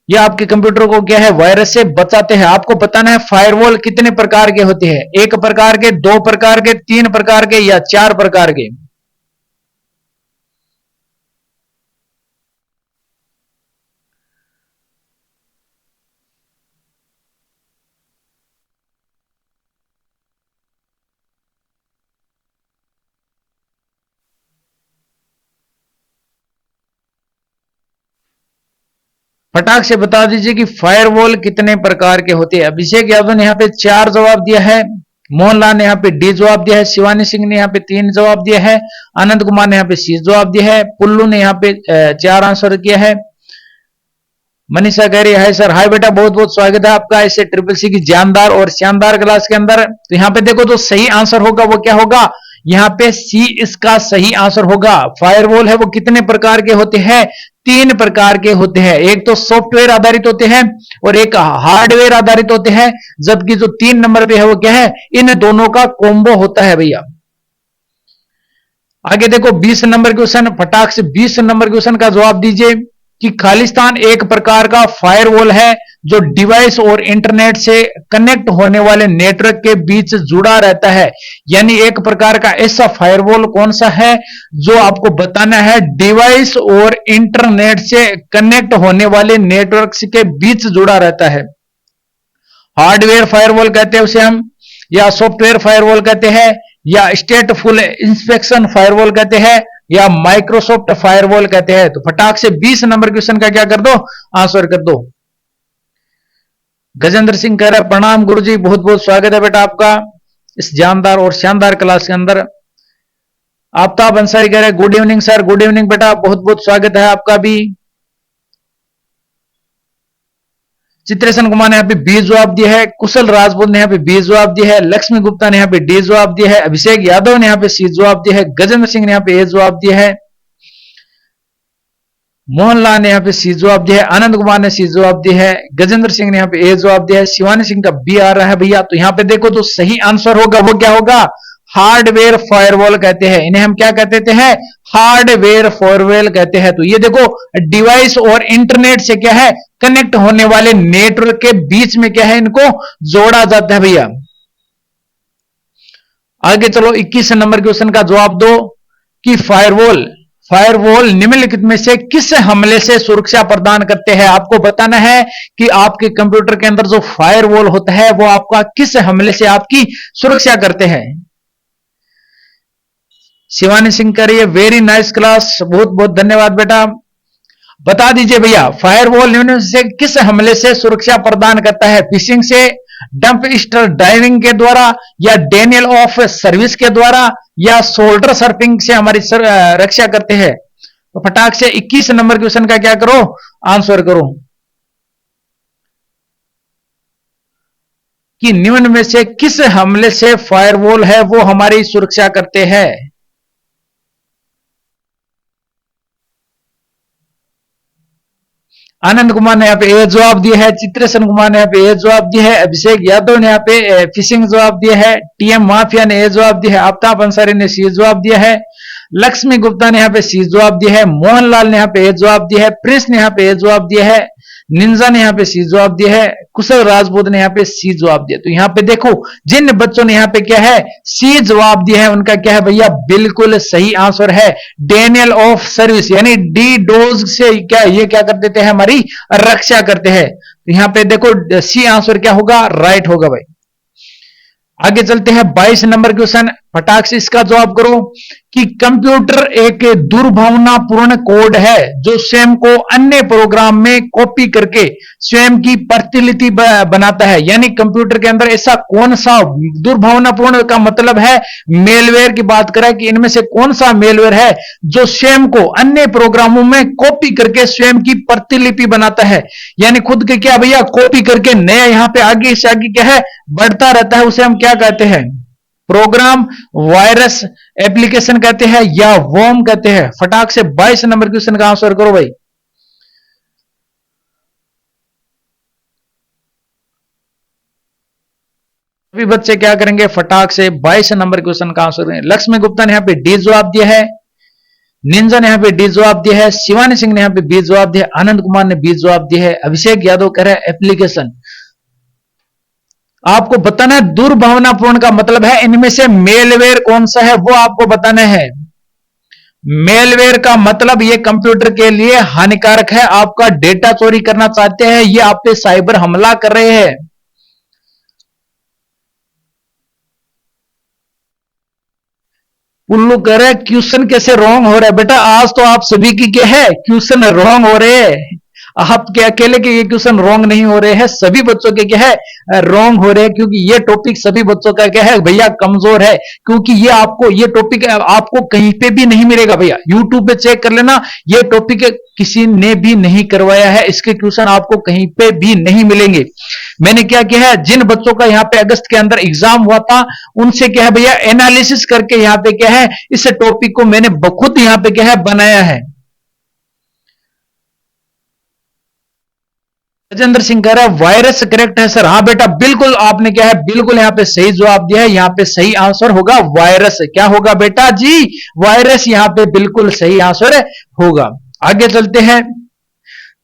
या आपके कंप्यूटर को क्या है वायरस से बचाते हैं। आपको बताना है फायरवॉल कितने प्रकार के होते हैं, 1 प्रकार के, 2 प्रकार के, 3 प्रकार के या 4 प्रकार के। फटाक से बता दीजिए कि फायरवॉल कितने प्रकार के होते हैं। अभिषेक यादव ने यहाँ पे 4 जवाब दिया है, मोहनलाल ने यहाँ पे डी जवाब दिया है, शिवानी सिंह ने यहाँ पे 3 जवाब दिया है, आनंद कुमार ने यहाँ पे सी जवाब दिया है, पुल्लू ने यहाँ पे 4 आंसर किया है। मनीषा कह रही है सर हाय बेटा, बहुत बहुत स्वागत है आपका इसे ट्रिपल सी की जानदार और शानदार क्लास के अंदर। तो यहाँ पे देखो जो सही आंसर होगा वो क्या होगा, यहाँ पे सी इसका सही आंसर होगा। फायरवॉल है वो कितने प्रकार के होते हैं, 3 प्रकार के होते हैं। एक तो सॉफ्टवेयर आधारित होते हैं और एक हार्डवेयर आधारित होते हैं, जबकि जो 3 नंबर पे है वो क्या है इन दोनों का कॉम्बो होता है भैया। आगे देखो 20 नंबर क्वेश्चन, फटाक से 20 नंबर क्वेश्चन का जवाब दीजिए कि खालिस्तान एक प्रकार का फायरवॉल है जो डिवाइस और इंटरनेट से कनेक्ट होने वाले नेटवर्क के बीच जुड़ा रहता है। यानी एक प्रकार का ऐसा फायरवॉल कौन सा है जो आपको बताना है डिवाइस और इंटरनेट से कनेक्ट होने वाले नेटवर्क के बीच जुड़ा रहता है। हार्डवेयर फायरवॉल कहते हैं उसे हम, या सॉफ्टवेयर फायरवॉल कहते हैं, या स्टेटफुल इंस्पेक्शन फायरवॉल कहते हैं, या माइक्रोसॉफ्ट फायरवॉल कहते हैं। तो फटाक से 20 नंबर क्वेश्चन का क्या कर दो आंसर कर दो। गजेंद्र सिंह कह रहा है प्रणाम गुरुजी, बहुत बहुत स्वागत है बेटा आपका इस जानदार और शानदार क्लास के अंदर। आफ्ताब अंसारी कह रहे हैं good evening sir, good evening बेटा, बहुत बहुत स्वागत है आपका भी। चित्रेशन कुमार ने यहाँ पे बी जवाब दिया है, कुशल राजपूत ने यहाँ पे बी जवाब दिया है, लक्ष्मी गुप्ता ने यहाँ पे डी जवाब दिया है, अभिषेक यादव ने यहाँ पे सी जवाब दिया है, गजेंद्र सिंह ने यहाँ पे ए जवाब दिया है, मोहनलाल ने यहाँ पे सी जवाब दिया है, आनंद कुमार ने सी जवाब दिया है, गजेंद्र सिंह ने यहाँ पे ए जवाब दिया है, शिवानी सिंह का बी आ रहा है भैया। तो यहाँ पे देखो तो सही आंसर होगा वो क्या होगा, हार्डवेयर फायरवॉल कहते हैं इन्हें, हम क्या कहते हैं हार्डवेयर फायरवॉल कहते हैं। तो ये देखो डिवाइस और इंटरनेट से क्या है कनेक्ट होने वाले नेटवर्क के बीच में क्या है इनको जोड़ा जाता है भैया। आगे चलो 21 नंबर क्वेश्चन का जवाब दो कि फायरवॉल निम्नलिखित में से किस हमले से सुरक्षा प्रदान करते हैं। आपको बताना है कि आपके कंप्यूटर के अंदर जो फायरवॉल होता है वो आपका किस हमले से आपकी सुरक्षा करते हैं। शिवानी सिंह कह रही है वेरी नाइस क्लास, बहुत बहुत धन्यवाद बेटा। बता दीजिए भैया फायरवॉल निम्न से किस हमले से सुरक्षा प्रदान करता है, फिशिंग से, डंपस्टर ड्राइविंग के द्वारा, या डेनियल ऑफ सर्विस के द्वारा, या सोल्डर सर्फिंग से हमारी रक्षा करते हैं। तो फटाक से 21 नंबर क्वेश्चन का क्या करो आंसर करो कि निम्न में से किस हमले से फायरवॉल है वो हमारी सुरक्षा करते हैं। आनंद कुमार ने यहाँ पे ए जवाब दिया है, चित्रेशन कुमार ने यहाँ पे ए जवाब दिया है, अभिषेक यादव ने यहाँ पे फिशिंग जवाब दिया है, टीएम माफिया ने ए जवाब दिया है, आफ्ताब अंसारी ने सी जवाब दिया है, लक्ष्मी गुप्ता ने यहाँ पे सी जवाब दिया है, मोहनलाल ने यहाँ पे ए जवाब दिया है, प्रिंस ने यहाँ पे ए जवाब दिया है, निंजा ने यहाँ पे सी जवाब दिया है, कुशल राजपूत ने यहाँ पे सी जवाब दिया। तो यहाँ पे देखो जिन बच्चों ने यहाँ पे क्या है सी जवाब दिया है उनका क्या है भैया बिल्कुल सही आंसर है डेनियल ऑफ सर्विस, यानी डी डोज से क्या ये क्या कर देते हैं हमारी रक्षा करते हैं। तो यहाँ पे देखो सी आंसर क्या होगा राइट होगा भाई। आगे चलते हैं 22 नंबर क्वेश्चन, फटाक से इसका जवाब करो कि कंप्यूटर एक दुर्भावनापूर्ण कोड है जो स्वयं को अन्य प्रोग्राम में कॉपी करके स्वयं की प्रतिलिपि बनाता है। यानी कंप्यूटर के अंदर ऐसा कौन सा दुर्भावनापूर्ण का मतलब है मेलवेयर की बात करें कि इनमें से कौन सा मेलवेयर है जो स्वयं को अन्य प्रोग्रामों में कॉपी करके स्वयं की प्रतिलिपि बनाता है, यानी खुद के क्या भैया कॉपी करके नया यहां पे आगे से आगे क्या है बढ़ता रहता है, उसे हम क्या कहते हैं प्रोग्राम, वायरस, एप्लीकेशन कहते हैं या वर्म कहते हैं। फटाक से 22 नंबर क्वेश्चन का आंसर करो भाई। सभी बच्चे क्या करेंगे फटाक से 22 नंबर क्वेश्चन का आंसर करेंगे। लक्ष्मी गुप्ता ने यहां पे डी जवाब दिया है, निंजा ने यहां पे डी जवाब दिया है, शिवानी सिंह ने यहां पे बी जवाब दिया, आनंद कुमार ने बी जवाब दिया है, अभिषेक यादव कह रहा है एप्लीकेशन। आपको बताना है दुर्भावनापूर्ण का मतलब है इनमें से मेलवेयर कौन सा है वो आपको बताना है। मेलवेयर का मतलब ये कंप्यूटर के लिए हानिकारक है, आपका डेटा चोरी करना चाहते हैं, ये आप पे साइबर हमला कर रहे हैं। उल्लू कह रहे क्वेश्चन कैसे रॉन्ग हो रहा है बेटा, आज तो आप सभी की क्या है क्वेश्चन रॉन्ग हो रहे हैं। आप क्या अकेले के ये क्वेश्चन रॉन्ग नहीं हो रहे हैं, सभी बच्चों के क्या है रॉन्ग हो रहे हैं, क्योंकि ये टॉपिक सभी बच्चों का क्या है भैया कमजोर है, क्योंकि ये आपको ये टॉपिक आपको कहीं पे भी नहीं मिलेगा भैया, यूट्यूब पे चेक कर लेना, ये टॉपिक किसी ने भी नहीं करवाया है, इसके क्वेश्चन आपको कहीं पे भी नहीं मिलेंगे। मैंने क्या किया है जिन बच्चों का यहाँ पे अगस्त के अंदर एग्जाम हुआ था उनसे क्या है भैया एनालिसिस करके यहाँ पे क्या है इस टॉपिक को मैंने खुद यहाँ पे क्या है बनाया है। राजेंद्र सिंह कह रहा है वायरस करेक्ट है सर। हाँ बेटा बिल्कुल आपने क्या है बिल्कुल यहाँ पे सही जवाब दिया है, यहाँ पे सही आंसर होगा वायरस। क्या होगा बेटा जी वायरस, यहाँ पे बिल्कुल सही आंसर होगा। आगे चलते हैं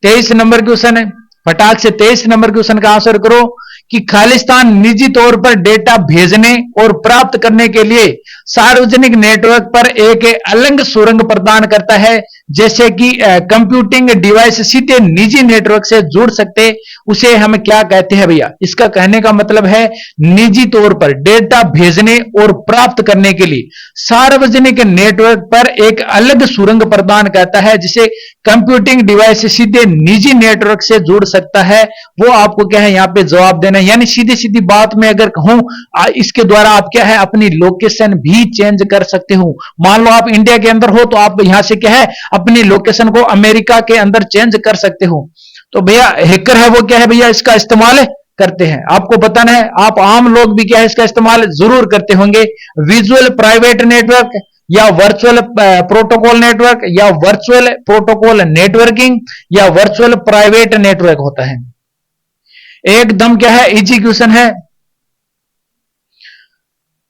23 नंबर क्वेश्चन है, फटाक से 23 नंबर क्वेश्चन का आंसर करो कि खालिस्तान निजी तौर पर डेटा भेजने और प्राप्त करने के लिए सार्वजनिक नेटवर्क पर एक अलग सुरंग प्रदान करता है, जैसे कि कंप्यूटिंग डिवाइस सीधे निजी नेटवर्क से जुड़ सकते, उसे हम क्या कहते हैं भैया। इसका कहने का मतलब है निजी तौर पर डेटा भेजने और प्राप्त करने के लिए सार्वजनिक नेटवर्क पर एक अलग सुरंग प्रदान करता है, जिसे कंप्यूटिंग डिवाइस सीधे निजी नेटवर्क से जुड़ सकता है, वो आपको क्या है यहाँ पे जवाब देना है। यानी सीधी सीधी बात में अगर कहूं इसके द्वारा आप क्या है अपनी लोकेशन भी चेंज कर सकते हो। मान लो आप इंडिया के अंदर हो तो आप यहां से क्या है अपनी लोकेशन को अमेरिका के अंदर चेंज कर सकते हो। तो भैया हैकर है वो क्या है भैया इसका इस्तेमाल करते हैं। आपको बताना है आप आम लोग भी क्या है इसका इस्तेमाल जरूर करते होंगे। विजुअल प्राइवेट नेटवर्क या वर्चुअल प्रोटोकॉल नेटवर्क या वर्चुअल प्रोटोकॉल नेटवर्किंग या वर्चुअल प्राइवेट नेटवर्क होता है। एकदम क्या है इजी क्वेश्चन है।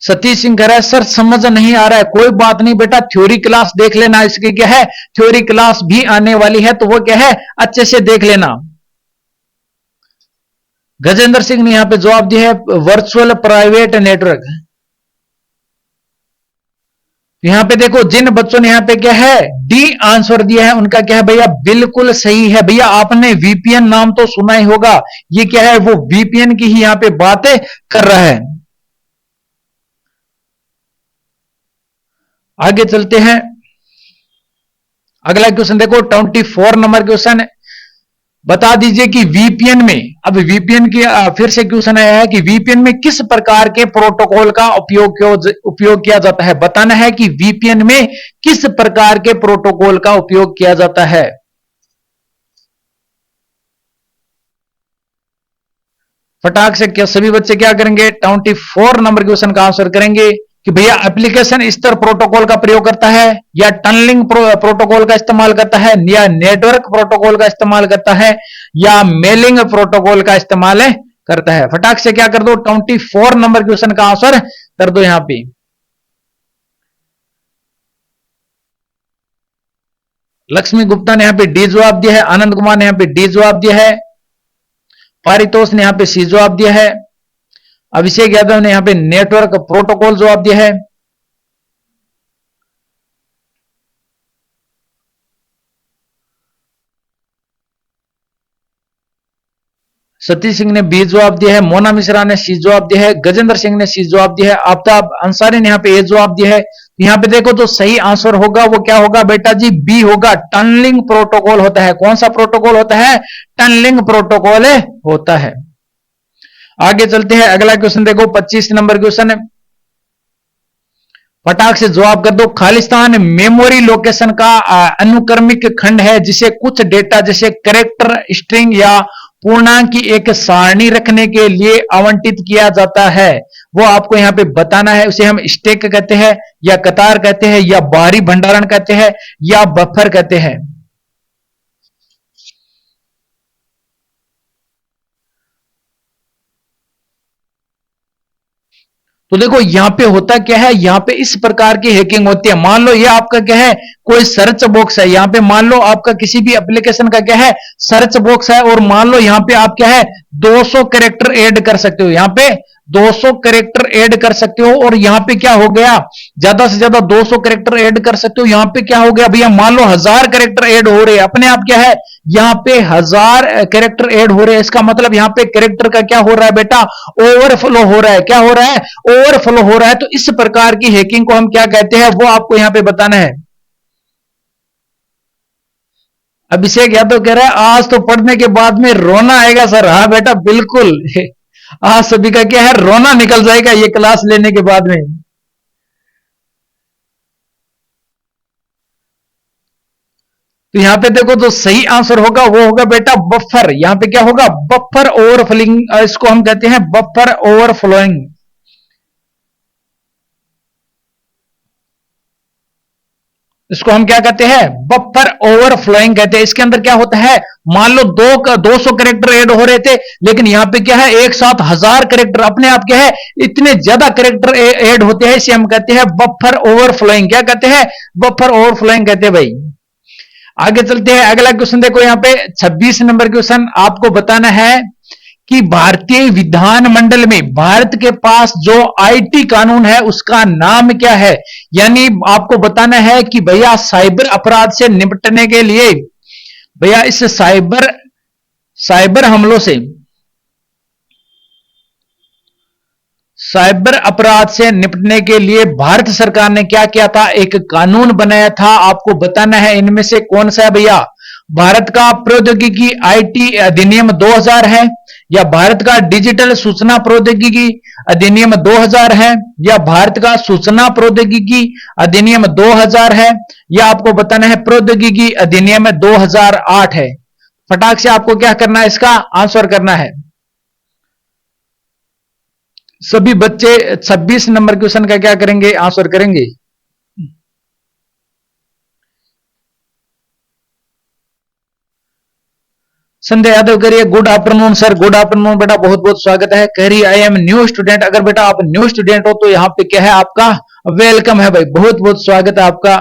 सतीश सिंह कह रहा है सर समझ नहीं आ रहा है, कोई बात नहीं बेटा थ्योरी क्लास देख लेना, इसकी क्या है थ्योरी क्लास भी आने वाली है, तो वो क्या है अच्छे से देख लेना। गजेंद्र सिंह ने यहां पे जवाब दिया है वर्चुअल प्राइवेट नेटवर्क। यहां पे देखो जिन बच्चों ने यहां पे क्या है डी आंसर दिया है उनका क्या है भैया बिल्कुल सही है। भैया आपने वीपीएन नाम तो सुना ही होगा, ये क्या है वो वीपीएन की ही यहां पे बातें कर रहा है। आगे चलते हैं अगला क्वेश्चन देखो 24 नंबर क्वेश्चन है, बता दीजिए कि वीपीएन में, अब वीपीएन की फिर से क्वेश्चन आया है कि वीपीएन में किस प्रकार के प्रोटोकॉल का उपयोग किया जाता है। बताना है कि वीपीएन में किस प्रकार के प्रोटोकॉल का उपयोग किया जाता है। फटाक से क्या सभी बच्चे क्या करेंगे 24 नंबर क्वेश्चन का आंसर करेंगे कि भैया एप्लीकेशन स्तर प्रोटोकॉल का प्रयोग करता है या टनलिंग प्रोटोकॉल का इस्तेमाल करता है या नेटवर्क प्रोटोकॉल का इस्तेमाल करता है या मेलिंग प्रोटोकॉल का इस्तेमाल करता है। फटाक से क्या कर दो 24 नंबर क्वेश्चन का आंसर कर दो। यहां पे लक्ष्मी गुप्ता ने यहां पे डी जवाब दिया है, आनंद कुमार ने यहां पे डी जवाब दिया है, पारितोष ने यहां पे सी जवाब दिया है। अभिषेक यादव ने यहां पे नेटवर्क प्रोटोकॉल जवाब दिया है। सतीश सिंह ने बी जवाब दिया है। मोना मिश्रा ने सी जवाब दिया है। गजेंद्र सिंह ने सी जवाब दिया है। आफ्ताब अंसारी ने यहां पे ए जवाब दिया है। यहां पे देखो तो सही आंसर होगा वो क्या होगा बेटा जी, बी होगा। टनलिंग प्रोटोकॉल होता है। कौन सा प्रोटोकॉल होता है? टनलिंग प्रोटोकॉल होता है। आगे चलते हैं, अगला क्वेश्चन देखो 25 नंबर क्वेश्चन है। फटाक से जवाब कर दो। खालिस्तान मेमोरी लोकेशन का अनुक्रमिक खंड है जिसे कुछ डेटा जैसे कैरेक्टर, स्ट्रिंग या पूर्णांक की एक सारणी रखने के लिए आवंटित किया जाता है। वो आपको यहां पे बताना है। उसे हम स्टैक कहते हैं या कतार कहते हैं या बाहरी भंडारण कहते हैं या बफर कहते हैं। तो देखो यहां पे होता क्या है, यहां पे इस प्रकार की हैकिंग होती है। मान लो ये आपका क्या है, कोई सर्च बॉक्स है। यहां पे मान लो आपका किसी भी एप्लीकेशन का क्या है, सर्च बॉक्स है, और मान लो यहां पे आप क्या है 200 कैरेक्टर ऐड कर सकते हो। यहां पे 200 कैरेक्टर ऐड कर सकते हो। और यहां पे क्या हो गया, ज्यादा से ज्यादा 200 कैरेक्टर ऐड कर सकते हो। यहां पे क्या हो गया भैया, मान लो 1000 कैरेक्टर ऐड हो रहे हैं। अपने आप क्या है, यहां पे 1000 कैरेक्टर ऐड हो रहे हैं। इसका मतलब यहां पे कैरेक्टर का क्या हो रहा है बेटा, ओवरफ्लो हो रहा है। क्या हो रहा है, ओवरफ्लो हो रहा है। तो इस प्रकार की हैकिंग को हम क्या कहते हैं, वो आपको यहां पे बताना है। अभिषेक यादव कह रहा है आज तो पढ़ने के बाद में रोना आएगा सर। हाँ बेटा बिल्कुल, आज सभी का क्या है, रोना निकल जाएगा ये क्लास लेने के बाद में। तो यहां पे देखो तो सही आंसर होगा वो होगा बेटा बफर। यहां पे क्या होगा, बफर ओवरफ्लोइंग। इसको हम कहते हैं बफर ओवरफ्लोइंग। इसको हम क्या कहते हैं, बफर ओवरफ्लोइंग कहते हैं। इसके अंदर क्या होता है, मान लो 200 कैरेक्टर ऐड हो रहे थे, लेकिन यहां पे क्या है एक साथ 1000 कैरेक्टर, अपने आप क्या है इतने ज्यादा कैरेक्टर ऐड होते हैं। इसे हम कहते हैं बफर ओवरफ्लोइंग। क्या कहते हैं, बफर ओवरफ्लोइंग कहते हैं भाई। आगे चलते हैं, अगला क्वेश्चन देखो यहां पे 26 नंबर क्वेश्चन। आपको बताना है कि भारतीय विधानमंडल में भारत के पास जो आईटी कानून है उसका नाम क्या है। यानी आपको बताना है कि भैया साइबर अपराध से निपटने के लिए, भैया इस साइबर साइबर हमलों से, साइबर अपराध से निपटने के लिए भारत सरकार ने क्या किया था, एक कानून बनाया था। आपको बताना है इनमें से कौन सा है भैया। भारत का प्रौद्योगिकी आईटी अधिनियम 2000 है, या भारत का डिजिटल सूचना प्रौद्योगिकी अधिनियम 2000 है, या भारत का सूचना प्रौद्योगिकी अधिनियम 2000 है, या आपको बताना है प्रौद्योगिकी अधिनियम 2008 है। फटाक से आपको क्या करना है, इसका आंसर करना है। सभी बच्चे 26 नंबर क्वेश्चन का क्या करेंगे, आंसर करेंगे। संध्या यादव करिए good afternoon sir. Good afternoon बेटा, बहुत बहुत स्वागत है। कह रही आई एम न्यू स्टूडेंट। अगर बेटा आप न्यू स्टूडेंट हो तो यहाँ पे क्या है, आपका वेलकम है भाई, बहुत बहुत स्वागत है आपका।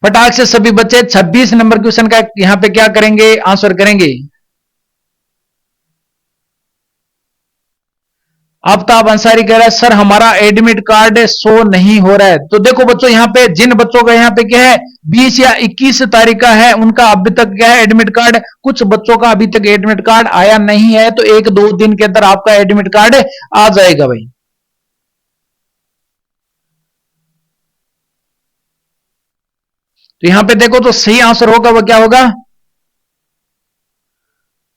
फटाक से सभी बच्चे 26 नंबर क्वेश्चन का यहाँ पे क्या करेंगे, आंसर करेंगे। आफ्ताब अंसारी कह रहा है सर हमारा एडमिट कार्ड शो नहीं हो रहा है। तो देखो बच्चों, यहाँ पे जिन बच्चों का यहाँ पे क्या है 20 या 21 तारीख का है, उनका अभी तक क्या है एडमिट कार्ड, कुछ बच्चों का अभी तक एडमिट कार्ड आया नहीं है। तो 1-2 दिन के अंदर आपका एडमिट कार्ड आ जाएगा भाई। तो यहां पे देखो तो सही आंसर होगा वो क्या होगा,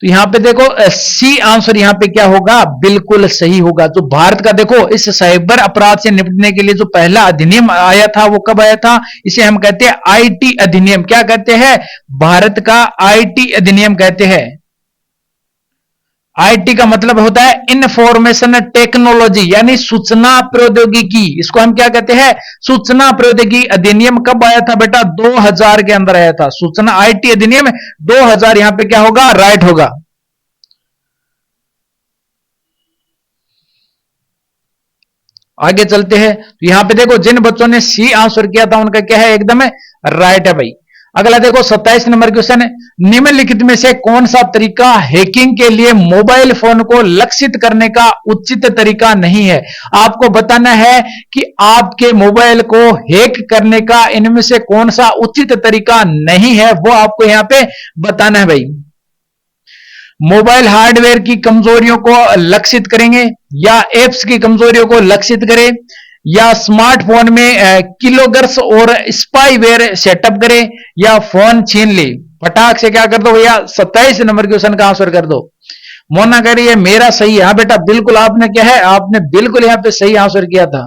तो यहां पे देखो सी आंसर यहां पे क्या होगा, बिल्कुल सही होगा। जो भारत का देखो इस साइबर अपराध से निपटने के लिए जो पहला अधिनियम आया था वो कब आया था, इसे हम कहते हैं आईटी अधिनियम। क्या कहते हैं, भारत का आईटी अधिनियम कहते हैं। आईटी का मतलब होता है इंफॉर्मेशन टेक्नोलॉजी, यानी सूचना प्रौद्योगिकी। इसको हम क्या कहते हैं, सूचना प्रौद्योगिकी अधिनियम कब आया था बेटा, 2000 के अंदर आया था। सूचना आईटी अधिनियम 2000, यहां पे क्या होगा, राइट होगा। आगे चलते हैं, तो यहां पे देखो जिन बच्चों ने सी आंसर किया था उनका क्या है, एकदम राइट है भाई। अगला देखो 27 नंबर क्वेश्चन है, निम्नलिखित में से कौन सा तरीका हैकिंग के लिए मोबाइल फोन को लक्षित करने का उचित तरीका नहीं है। आपको बताना है कि आपके मोबाइल को हैक करने का इनमें से कौन सा उचित तरीका नहीं है, वो आपको यहां पे बताना है भाई। मोबाइल हार्डवेयर की कमजोरियों को लक्षित करेंगे, या एप्स की कमजोरियों को लक्षित करें, या स्मार्टफोन में किलोगर्स और स्पाईवेयर सेटअप करें, या फोन छीन ले। फटाक से क्या कर दो भैया, 27 नंबर क्वेश्चन का आंसर कर दो। मोना कह रही है मेरा सही है। हाँ बेटा बिल्कुल, आपने क्या है, आपने बिल्कुल यहां पे सही आंसर किया था।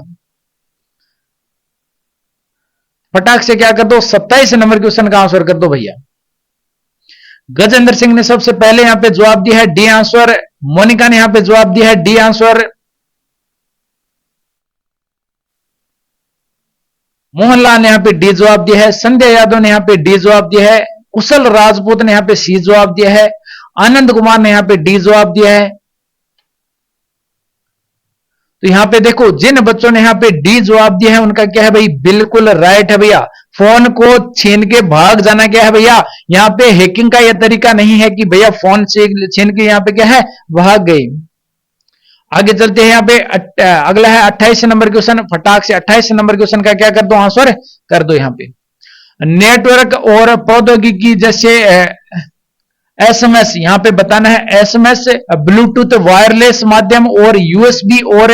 फटाक से क्या कर दो, 27 नंबर क्वेश्चन का आंसर कर दो भैया। गजेंद्र सिंह ने सबसे पहले यहां पे जवाब दिया है डी आंसर। मोनिका ने यहां पे जवाब दिया है डी आंसर। मोहनलाल ने यहां पे डी जवाब दिया है। संजय यादव ने यहां पे डी जवाब दिया है। कुशल राजपूत ने यहां पे सी जवाब दिया है। आनंद कुमार ने यहां पे डी जवाब दिया है। तो यहां पे देखो जिन बच्चों ने यहां पे डी जवाब दिया है उनका क्या है भाई, बिल्कुल राइट है भैया। फोन को छीन के भाग जाना क्या है भैया, यहां पे हैकिंग का यह तरीका नहीं है कि भैया फोन से छीन के यहां पे क्या है, भाग गई। आगे चलते हैं, यहां पे अगला है 28 नंबर क्वेश्चन। फटाक से 28 नंबर क्वेश्चन का क्या कर दो, आंसर कर दो। यहां पे नेटवर्क और प्रौद्योगिकी जैसे एसएमएस यहां पे बताना है। एसएमएस ब्लूटूथ वायरलेस माध्यम और यूएसबी और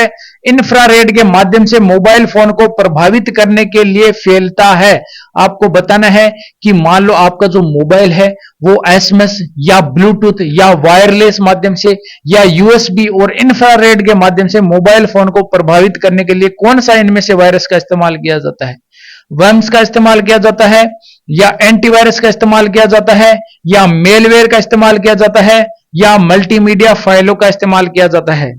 इंफ्रारेड के माध्यम से मोबाइल फोन को प्रभावित करने के लिए फैलता है। आपको बताना है कि मान लो आपका जो मोबाइल है वो एसएमएस या ब्लूटूथ या वायरलेस माध्यम से या यूएसबी और इंफ्रारेड के माध्यम से मोबाइल फोन को प्रभावित करने के लिए कौन सा इनमें से वायरस का इस्तेमाल किया जाता है। वर्म्स का इस्तेमाल किया जाता है, या एंटीवायरस का इस्तेमाल किया जाता है, या मेलवेयर का इस्तेमाल किया जाता है, या मल्टीमीडिया फाइलों का इस्तेमाल किया जाता है।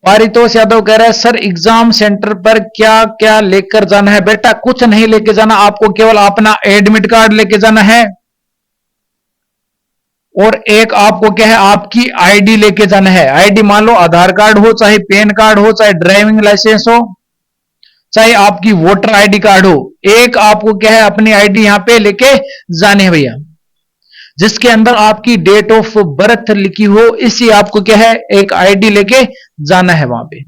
पारितोष यादव कह रहा है सर एग्जाम सेंटर पर क्या क्या लेकर जाना है। बेटा कुछ नहीं लेके जाना, आपको केवल अपना एडमिट कार्ड लेके जाना है और एक आपको क्या है, आपकी आईडी लेके जाना है। आईडी मान लो आधार कार्ड हो, चाहे पैन कार्ड हो, चाहे ड्राइविंग लाइसेंस हो, चाहे आपकी वोटर आईडी कार्ड हो। एक आपको क्या है, अपनी आईडी यहां पे लेके जाने हैं भैया, जिसके अंदर आपकी डेट ऑफ बर्थ लिखी हो। इसी आपको क्या है, एक आईडी लेके जाना है वहां पे।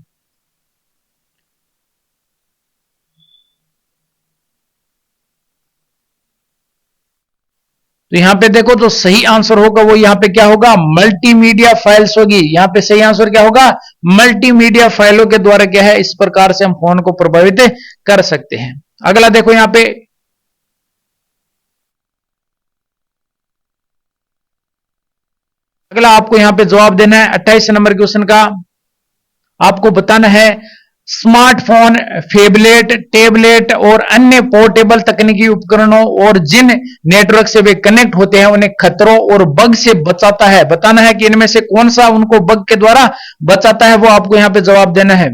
तो यहां पे देखो जो सही आंसर होगा वो यहां पे क्या होगा, मल्टीमीडिया फाइल्स होगी। यहां पे सही आंसर क्या होगा, मल्टीमीडिया फाइलों के द्वारा क्या है, इस प्रकार से हम फोन को प्रभावित कर सकते हैं। अगला देखो यहां पे, अगला आपको यहां पे जवाब देना है 28 नंबर क्वेश्चन का। आपको बताना है स्मार्टफोन, फेबलेट, टेबलेट और अन्य पोर्टेबल तकनीकी उपकरणों और जिन नेटवर्क से वे कनेक्ट होते हैं उन्हें खतरों और बग से बचाता है। बताना है कि इनमें से कौन सा उनको बग के द्वारा बचाता है, वो आपको यहां पे जवाब देना है।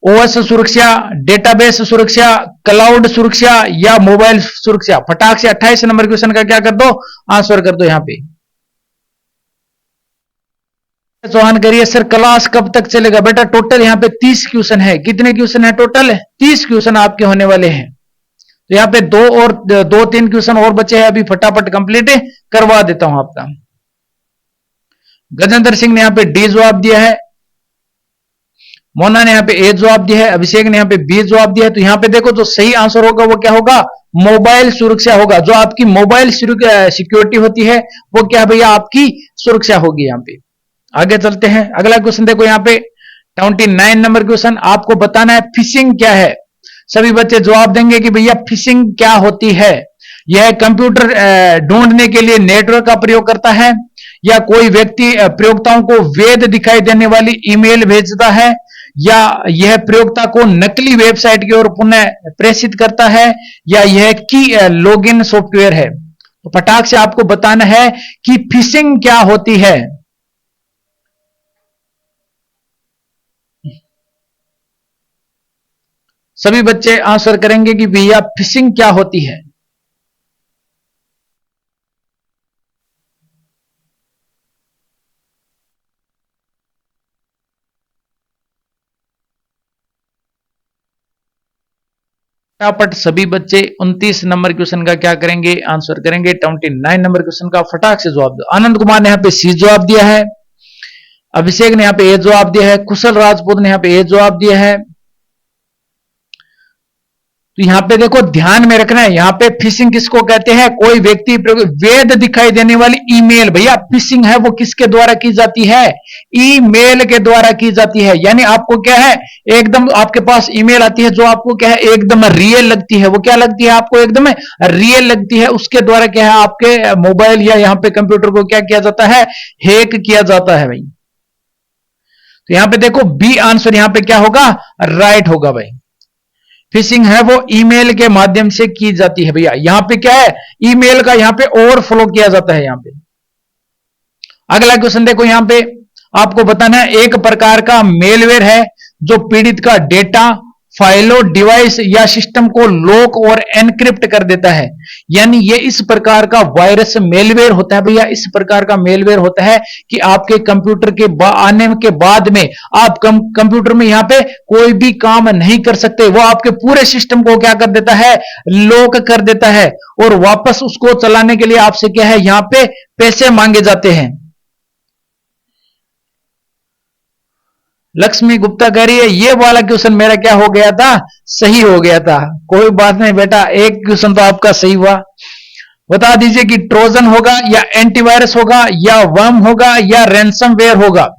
ओएस सुरक्षा, डेटाबेस सुरक्षा, क्लाउड सुरक्षा, या मोबाइल सुरक्षा। फटाक से 28 नंबर क्वेश्चन का क्या कर दो, आंसर कर दो यहां पे। चौहान करिए सर क्लास कब तक चलेगा। बेटा टोटल यहां पे 30 क्वेश्चन है। कितने क्वेश्चन है टोटल, 30 क्वेश्चन आपके होने वाले हैं। तो यहां पे दो तीन क्वेश्चन और बचे हैं, अभी फटाफट कंप्लीट करवा देता हूं आपका। गजेंद्र सिंह ने यहां पे डी जवाब दिया है। मोना ने यहां पे ए जवाब दिया है। अभिषेक ने यहां पे बी जवाब दिया है। तो यहां पे देखो जो सही आंसर होगा वो क्या होगा, मोबाइल सुरक्षा होगा। जो आपकी मोबाइल सिक्योरिटी होती है वो क्या भैया, आपकी सुरक्षा होगी यहां पे। आगे चलते हैं, अगला क्वेश्चन देखो यहां पे 29 नंबर क्वेश्चन। आपको बताना है फिशिंग क्या है। सभी बच्चे जवाब देंगे कि भैया फिशिंग क्या होती है। यह कंप्यूटर ढूंढने के लिए नेटवर्क का प्रयोग करता है, या कोई व्यक्ति प्रयोक्ताओं को वैध दिखाई देने वाली ईमेल भेजता है, या यह प्रयोक्ता को नकली वेबसाइट की ओर पुनः प्रेषित करता है, या यह की लॉगिन सॉफ्टवेयर है। तो फटाक से आपको बताना है कि फिशिंग क्या होती है। सभी बच्चे आंसर करेंगे कि भैया फिशिंग क्या होती है। फटाफट सभी बच्चे 29 नंबर क्वेश्चन का क्या करेंगे, आंसर करेंगे। 29 नंबर क्वेश्चन का फटाक से जवाब दो। आनंद कुमार ने यहाँ पे सी जवाब दिया है, अभिषेक ने यहाँ पे ए जवाब दिया है, कुशल राजपूत ने यहाँ पे ए जवाब दिया है। तो यहां पे देखो ध्यान में रखना है, यहां पे फिशिंग किसको कहते हैं, कोई व्यक्ति वैध दिखाई देने वाली ईमेल, भैया फिशिंग है वो किसके द्वारा की जाती है, ईमेल के द्वारा की जाती है। यानी आपको क्या है, एकदम आपके पास ईमेल आती है जो आपको क्या है एकदम रियल लगती है, वो क्या लगती है आपको, एकदम रियल लगती है, उसके द्वारा क्या है आपके मोबाइल या यहां पे कंप्यूटर को क्या किया जाता है, हैक किया जाता है भाई। तो यहां पे देखो बी आंसर यहां पे क्या होगा, राइट होगा भाई। फिशिंग है वो ईमेल के माध्यम से की जाती है भैया। यहां पे क्या है, ईमेल का यहां पे ओवरफ्लो किया जाता है यहां पे। अगला क्वेश्चन देखो, यहां पे आपको बताना है एक प्रकार का मेलवेयर है जो पीड़ित का डेटा, फाइलों, डिवाइस या सिस्टम को लॉक और एनक्रिप्ट कर देता है। यानी ये इस प्रकार का वायरस मेलवेयर होता है भैया, इस प्रकार का मेलवेयर होता है कि आपके कंप्यूटर के आने के बाद में आप कंप्यूटर में यहां पे कोई भी काम नहीं कर सकते, वो आपके पूरे सिस्टम को क्या कर देता है, लॉक कर देता है, और वापस उसको चलाने के लिए आपसे क्या है यहां पे पैसे मांगे जाते हैं। लक्ष्मी गुप्ता कह रही है ये वाला क्वेश्चन मेरा क्या हो गया था, सही हो गया था। कोई बात नहीं बेटा, एक क्वेश्चन तो आपका सही हुआ। बता दीजिए कि ट्रोजन होगा या एंटीवायरस होगा या वर्म होगा या रैंसमवेयर होगा।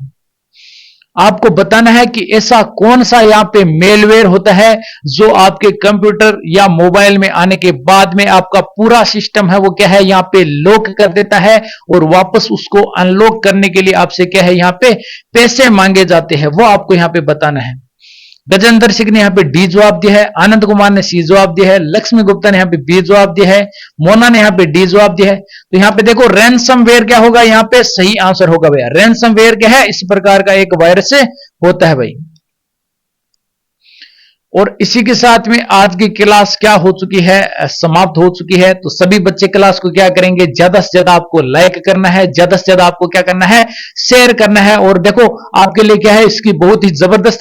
आपको बताना है कि ऐसा कौन सा यहां पे मेलवेयर होता है जो आपके कंप्यूटर या मोबाइल में आने के बाद में आपका पूरा सिस्टम है वो क्या है यहां पे लॉक कर देता है, और वापस उसको अनलॉक करने के लिए आपसे क्या है यहां पे पैसे मांगे जाते हैं, वो आपको यहां पे बताना है। गजेंद्र सिंह ने यहाँ पे डी जवाब दिया है, आनंद कुमार ने सी जवाब दिया है, लक्ष्मी गुप्ता ने यहाँ पे बी जवाब दिया है, मोना ने यहाँ पे डी जवाब दिया है। तो यहाँ पे देखो रैंसमवेयर क्या होगा, यहाँ पे सही आंसर होगा भैया। रैंसमवेयर क्या है, इस प्रकार का एक वायरस होता है भाई। और इसी के साथ में आज की क्लास क्या हो चुकी है, समाप्त हो चुकी है। तो सभी बच्चे क्लास को क्या करेंगे, ज्यादा से ज्यादा आपको लाइक करना है, ज्यादा से ज्यादा आपको क्या करना है, शेयर करना है। और देखो आपके लिए क्या है, इसकी बहुत ही जबरदस्त